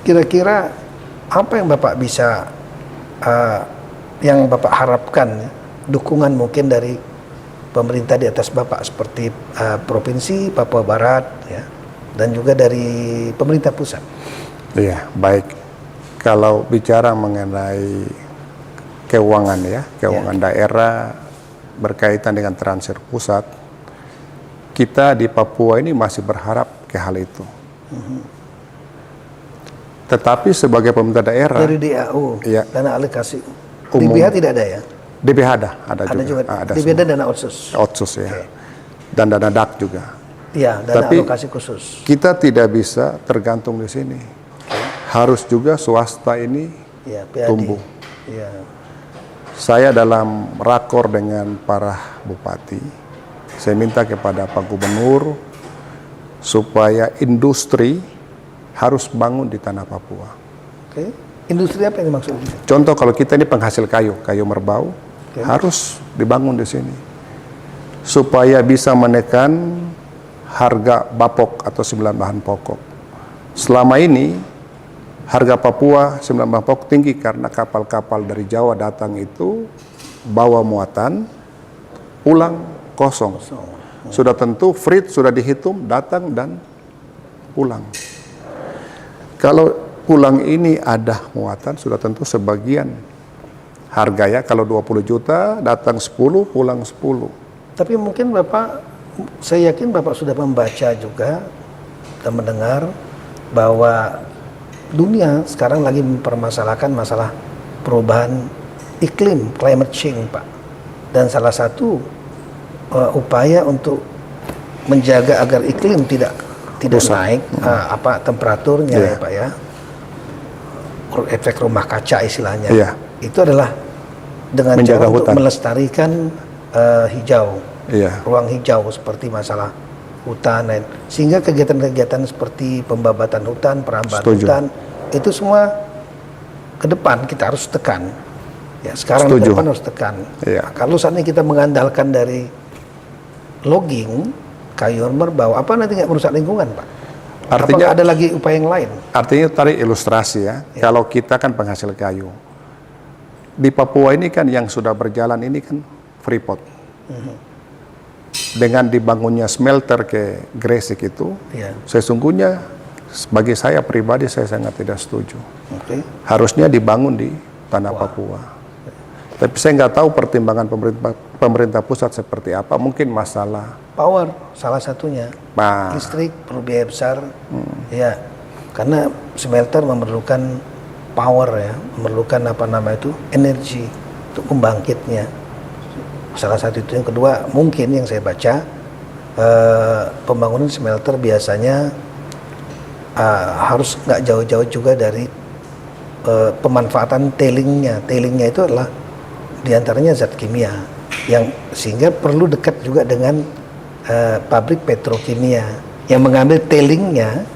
kira-kira apa yang Bapak bisa yang Bapak harapkan, dukungan mungkin dari pemerintah di atas Bapak seperti Provinsi Papua Barat ya, dan juga dari pemerintah pusat. Iya, baik. Kalau bicara mengenai keuangan ya, keuangan daerah berkaitan dengan transfer pusat, kita di Papua ini masih berharap ke hal itu. Tetapi sebagai pemerintah daerah Dari DAU, ya, dana alokasi umum, DBH tidak ada ya? DBH ada juga. Ada DBH dan dana otsus. Otsus ya. Okay. Dan dana DAK juga. Iya, dana Tapi alokasi khusus. kita tidak bisa tergantung di sini. Harus juga swasta ini Ya, PAD. tumbuh. Ya. Saya dalam rakor dengan para bupati, saya minta kepada Pak Gubernur supaya industri harus bangun di tanah Papua. Oke. Industri apa yang dimaksud? Contoh kalau kita ini penghasil kayu merbau, harus dibangun di sini supaya bisa menekan harga bapok atau 9 bahan pokok. Selama ini harga Papua 9 bahan pokok tinggi karena kapal-kapal dari Jawa datang itu bawa muatan, pulang kosong. Sudah tentu freight sudah dihitung, datang dan pulang. Kalau pulang ini ada muatan, sudah tentu sebagian harga ya, kalau 20 juta datang 10, pulang 10. Tapi mungkin Bapak, saya yakin Bapak sudah membaca juga dan mendengar bahwa dunia sekarang lagi mempermasalahkan masalah perubahan iklim, climate change, Pak. Dan salah satu upaya untuk menjaga agar iklim tidak naik temperaturnya ya Pak ya, efek rumah kaca istilahnya, itu adalah dengan menjaga cara untuk hutan, melestarikan hijau, ruang hijau seperti masalah hutan, sehingga kegiatan-kegiatan seperti pembabatan hutan, perambahan hutan itu semua ke depan kita harus tekan. Ya, sekarang ke depan harus tekan. Kalau saat ini kita mengandalkan dari logging kayu merbau, apa nanti nggak merusak lingkungan, Pak? Artinya ada lagi upaya yang lain? Artinya tadi ilustrasi ya. Kalau kita kan penghasil kayu, di Papua ini kan yang sudah berjalan ini kan Freeport. Dengan dibangunnya smelter ke Gresik itu, sesungguhnya bagi saya pribadi saya sangat tidak setuju. Harusnya dibangun di tanah Papua. Tapi saya nggak tahu pertimbangan pemerintah pusat seperti apa. Mungkin masalah power salah satunya, listrik perlu biaya besar, ya, karena smelter memerlukan power ya, memerlukan energi untuk membangkitnya. Salah satu itu. Yang kedua mungkin yang saya baca, pembangunan smelter biasanya harus nggak jauh-jauh juga dari pemanfaatan tailingnya. Tailingnya itu adalah diantaranya zat kimia yang sehingga perlu dekat juga dengan pabrik petrokimia yang mengambil tailingnya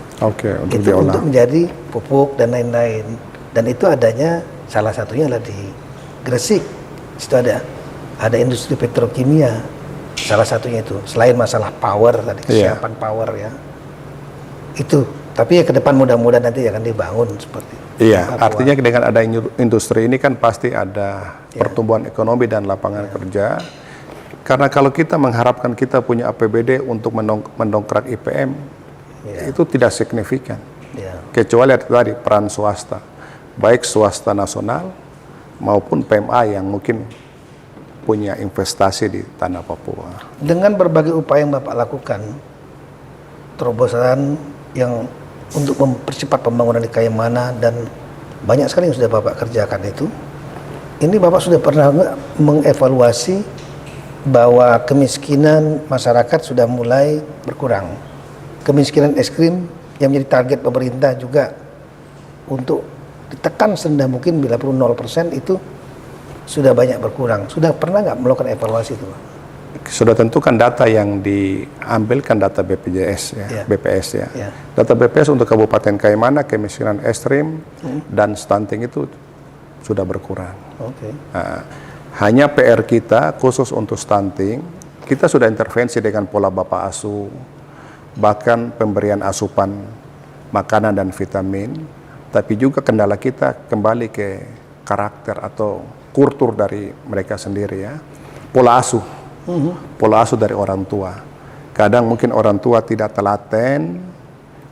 itu untuk menjadi pupuk dan lain-lain. Dan itu adanya salah satunya adalah di Gresik. Situ ada industri petrokimia, salah satunya itu. Selain masalah power tadi, kesiapan power ya. Itu. Tapi ya ke depan mudah-mudahan nanti akan dibangun seperti itu. Iya, artinya dengan ada industri ini kan pasti ada pertumbuhan ekonomi dan lapangan kerja. Karena kalau kita mengharapkan kita punya APBD untuk mendongkrak IPM, itu tidak signifikan. Kecuali tadi peran swasta, baik swasta nasional maupun PMA yang mungkin punya investasi di tanah Papua. Dengan berbagai upaya yang Bapak lakukan, terobosan yang untuk mempercepat pembangunan di Kaimana dan banyak sekali yang sudah Bapak kerjakan itu, ini Bapak sudah pernah mengevaluasi bahwa kemiskinan masyarakat sudah mulai berkurang. Kemiskinan ekstrim yang menjadi target pemerintah juga untuk ditekan serendah mungkin bila perlu 0% itu sudah banyak berkurang. Sudah pernah nggak melakukan evaluasi itu, Pak? Sudah tentu kan data yang diambilkan data BPJS ya, BPS ya. Data BPS untuk Kabupaten Kaimana, kemiskinan ekstrim dan stunting itu sudah berkurang. Nah, hanya PR kita khusus untuk stunting, kita sudah intervensi dengan pola bapak asuh, bahkan pemberian asupan makanan dan vitamin, tapi juga kendala kita kembali ke karakter atau kultur dari mereka sendiri ya. Pola asuh dari orang tua. Kadang mungkin orang tua tidak telaten,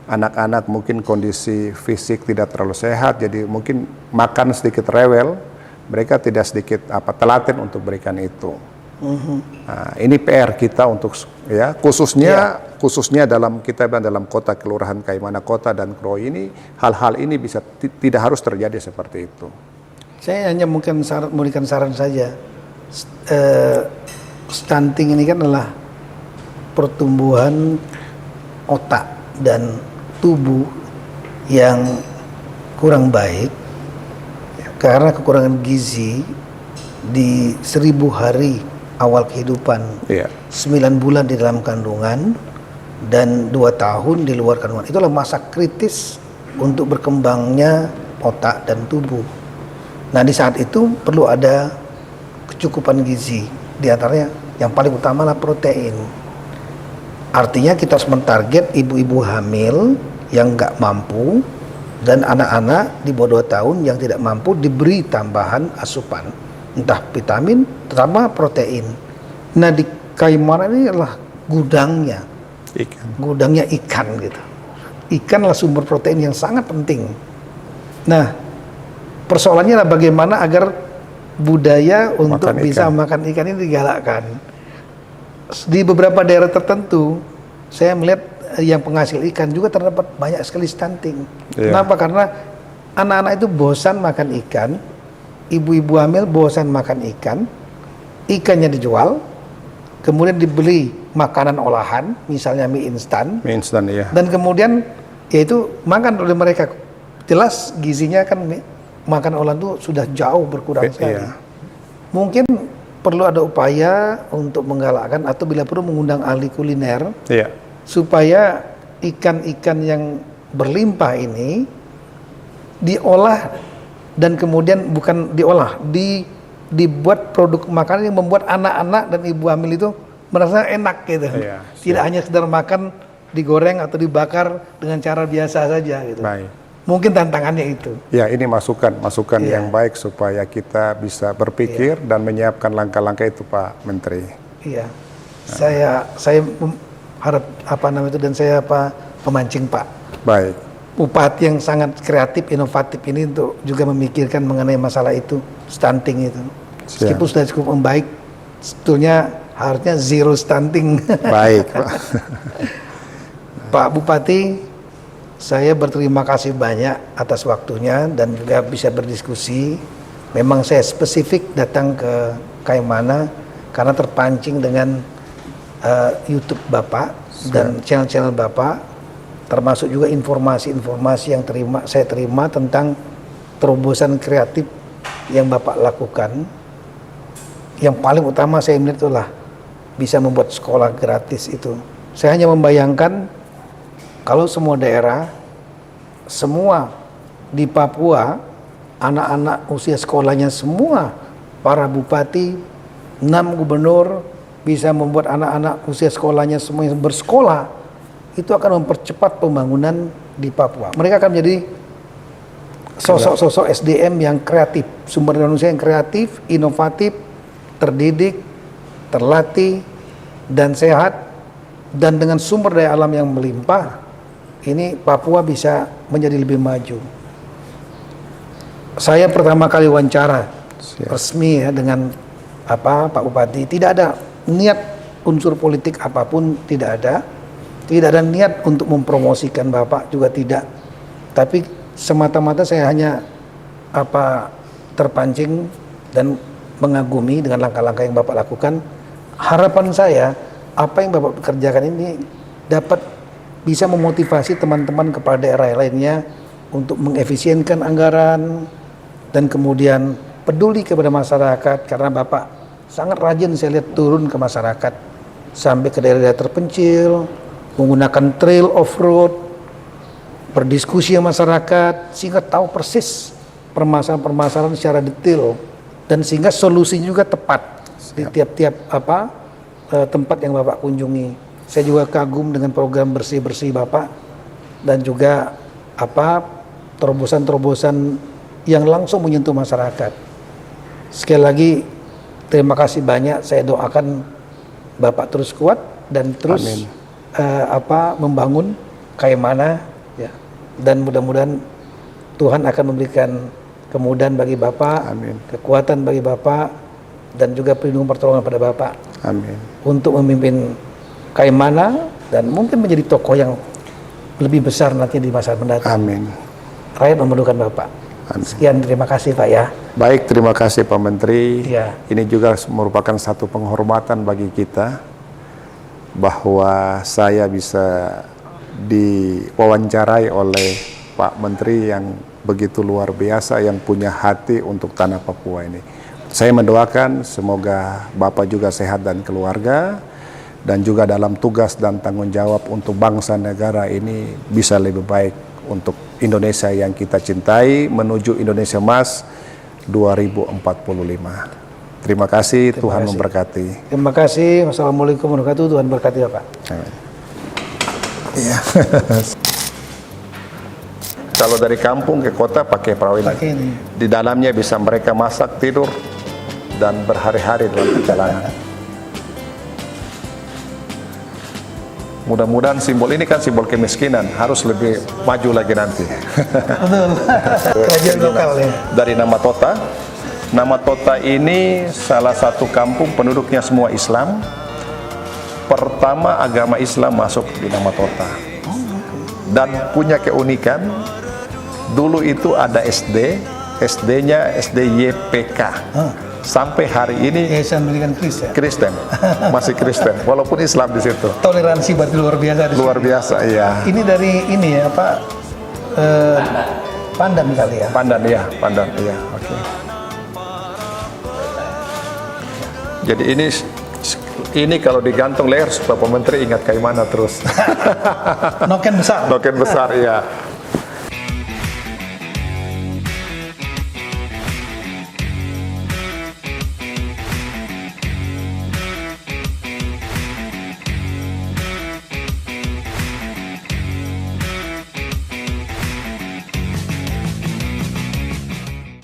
anak-anak mungkin kondisi fisik tidak terlalu sehat, jadi mungkin makan sedikit rewel, mereka tidak sedikit telaten untuk berikan itu. Nah, ini PR kita untuk ya khususnya dalam kita dalam kota kelurahan Kaimana Kota dan Kroi ini, hal-hal ini bisa tidak harus terjadi seperti itu. Saya hanya mungkin memberikan saran saja. Stunting ini kan adalah pertumbuhan otak dan tubuh yang kurang baik karena kekurangan gizi di 1000 hari awal kehidupan, 9 bulan di dalam kandungan dan 2 tahun di luar kandungan. Itulah masa kritis untuk berkembangnya otak dan tubuh. Nah, di saat itu perlu ada kecukupan gizi. Di antaranya yang paling utama adalah protein. Artinya kita harus mentarget ibu-ibu hamil yang nggak mampu dan anak-anak di bawah 2 tahun yang tidak mampu diberi tambahan asupan, entah vitamin, terutama protein. Nah, di Kaimana ini adalah gudangnya ikan gitu. Ikan adalah sumber protein yang sangat penting. Nah, persoalannya adalah bagaimana agar budaya untuk bisa makan ikan ini digalakkan. Di beberapa daerah tertentu, saya melihat yang penghasil ikan juga terdapat banyak sekali stunting. Kenapa? Karena anak-anak itu bosan makan ikan, ibu-ibu hamil bosan makan ikan, ikannya dijual, kemudian dibeli makanan olahan, misalnya mie instan, dan kemudian yaitu makan oleh mereka. Jelas gizinya kan makan olahan itu sudah jauh berkurang sekali. Mungkin perlu ada upaya untuk menggalakkan atau bila perlu mengundang ahli kuliner supaya ikan-ikan yang berlimpah ini diolah dan kemudian bukan diolah, dibuat produk makanan yang membuat anak-anak dan ibu hamil itu merasa enak gitu. Tidak hanya sekedar makan digoreng atau dibakar dengan cara biasa saja gitu. Mungkin tantangannya itu. Ya, ini masukan yang baik supaya kita bisa berpikir dan menyiapkan langkah-langkah itu, Pak Menteri. Iya. Saya harap dan saya pemancing Pak. Baik. Bupati yang sangat kreatif, inovatif ini untuk juga memikirkan mengenai masalah itu, stunting itu. Meskipun sudah cukup membaik, sebetulnya harusnya zero stunting. Baik, Pak. Pak Bupati, saya berterima kasih banyak atas waktunya dan juga bisa berdiskusi. Memang saya spesifik datang ke Kaimana karena terpancing dengan YouTube Bapak dan channel-channel Bapak, termasuk juga informasi-informasi yang saya terima tentang terobosan kreatif yang Bapak lakukan. Yang paling utama saya melihat itulah bisa membuat sekolah gratis itu. Saya hanya membayangkan kalau semua daerah, semua di Papua, anak-anak usia sekolahnya semua, para bupati, 6 gubernur, bisa membuat anak-anak usia sekolahnya semua yang bersekolah, itu akan mempercepat pembangunan di Papua. Mereka akan menjadi sosok-sosok SDM yang kreatif, sumber daya manusia yang kreatif, inovatif, terdidik, terlatih, dan sehat, dan dengan sumber daya alam yang melimpah. Ini Papua bisa menjadi lebih maju. Saya pertama kali wawancara resmi ya dengan Pak Bupati, tidak ada niat unsur politik apapun, tidak ada niat untuk mempromosikan Bapak juga tidak. Tapi semata-mata saya hanya terpancing dan mengagumi dengan langkah-langkah yang Bapak lakukan. Harapan saya apa yang Bapak kerjakan ini dapat bisa memotivasi teman-teman kepala daerah lainnya untuk mengefisienkan anggaran dan kemudian peduli kepada masyarakat, karena Bapak sangat rajin saya lihat turun ke masyarakat sampai ke daerah-daerah terpencil, menggunakan trail off-road, berdiskusi dengan masyarakat sehingga tahu persis permasalahan-permasalahan secara detail dan sehingga solusinya juga tepat di tiap-tiap tempat yang Bapak kunjungi. Saya juga kagum dengan program bersih-bersih Bapak dan juga terobosan-terobosan yang langsung menyentuh masyarakat. Sekali lagi terima kasih banyak. Saya doakan Bapak terus kuat dan terus membangun Kaimana ya. Dan mudah-mudahan Tuhan akan memberikan kemudahan bagi Bapak, Amin. kekuatan bagi Bapak, dan juga perlindungan pertolongan pada Bapak. Amin. Untuk memimpin Kaimana dan mungkin menjadi tokoh yang lebih besar nanti di masa mendatang. Amin. Rakyat memerlukan Bapak. Amin. Sekian, terima kasih Pak ya. Baik, terima kasih Pak Menteri. Ya. Ini juga merupakan satu penghormatan bagi kita bahwa saya bisa diwawancarai oleh Pak Menteri yang begitu luar biasa, yang punya hati untuk tanah Papua ini. Saya mendoakan semoga Bapak juga sehat dan keluarga, dan juga dalam tugas dan tanggung jawab untuk bangsa negara ini bisa lebih baik untuk Indonesia yang kita cintai menuju Indonesia Emas 2045. Terima kasih, Tuhan memberkati. Terima kasih. Wassalamualaikum warahmatullahi wabarakatuh. Tuhan berkati Bapak. Amin. Iya. Kalau dari kampung ke kota pakai perahu ini. Pakai ini. Di dalamnya bisa mereka masak, tidur, dan berhari-hari dalam perjalanan. Mudah-mudahan simbol ini kan simbol kemiskinan, harus lebih maju lagi nanti. Betul. Kajian lokal ya. Dari nama Tota. Nama Tota ini salah satu kampung penduduknya semua Islam. Pertama agama Islam masuk di nama Tota. Dan punya keunikan, dulu itu ada SD, SD-nya SD YPK. Sampai hari ini Yayasan Pendidikan Kristen. Kristen, masih Kristen, walaupun Islam di situ. Toleransi berarti luar biasa. Luar biasa, iya. Ini dari ini ya Pak, Pandan kali ya. Pandan, iya, Pandan, iya, oke. Jadi ini kalau digantung leher supaya Pak Menteri ingat Kaimana terus. Noken besar. Noken besar, iya.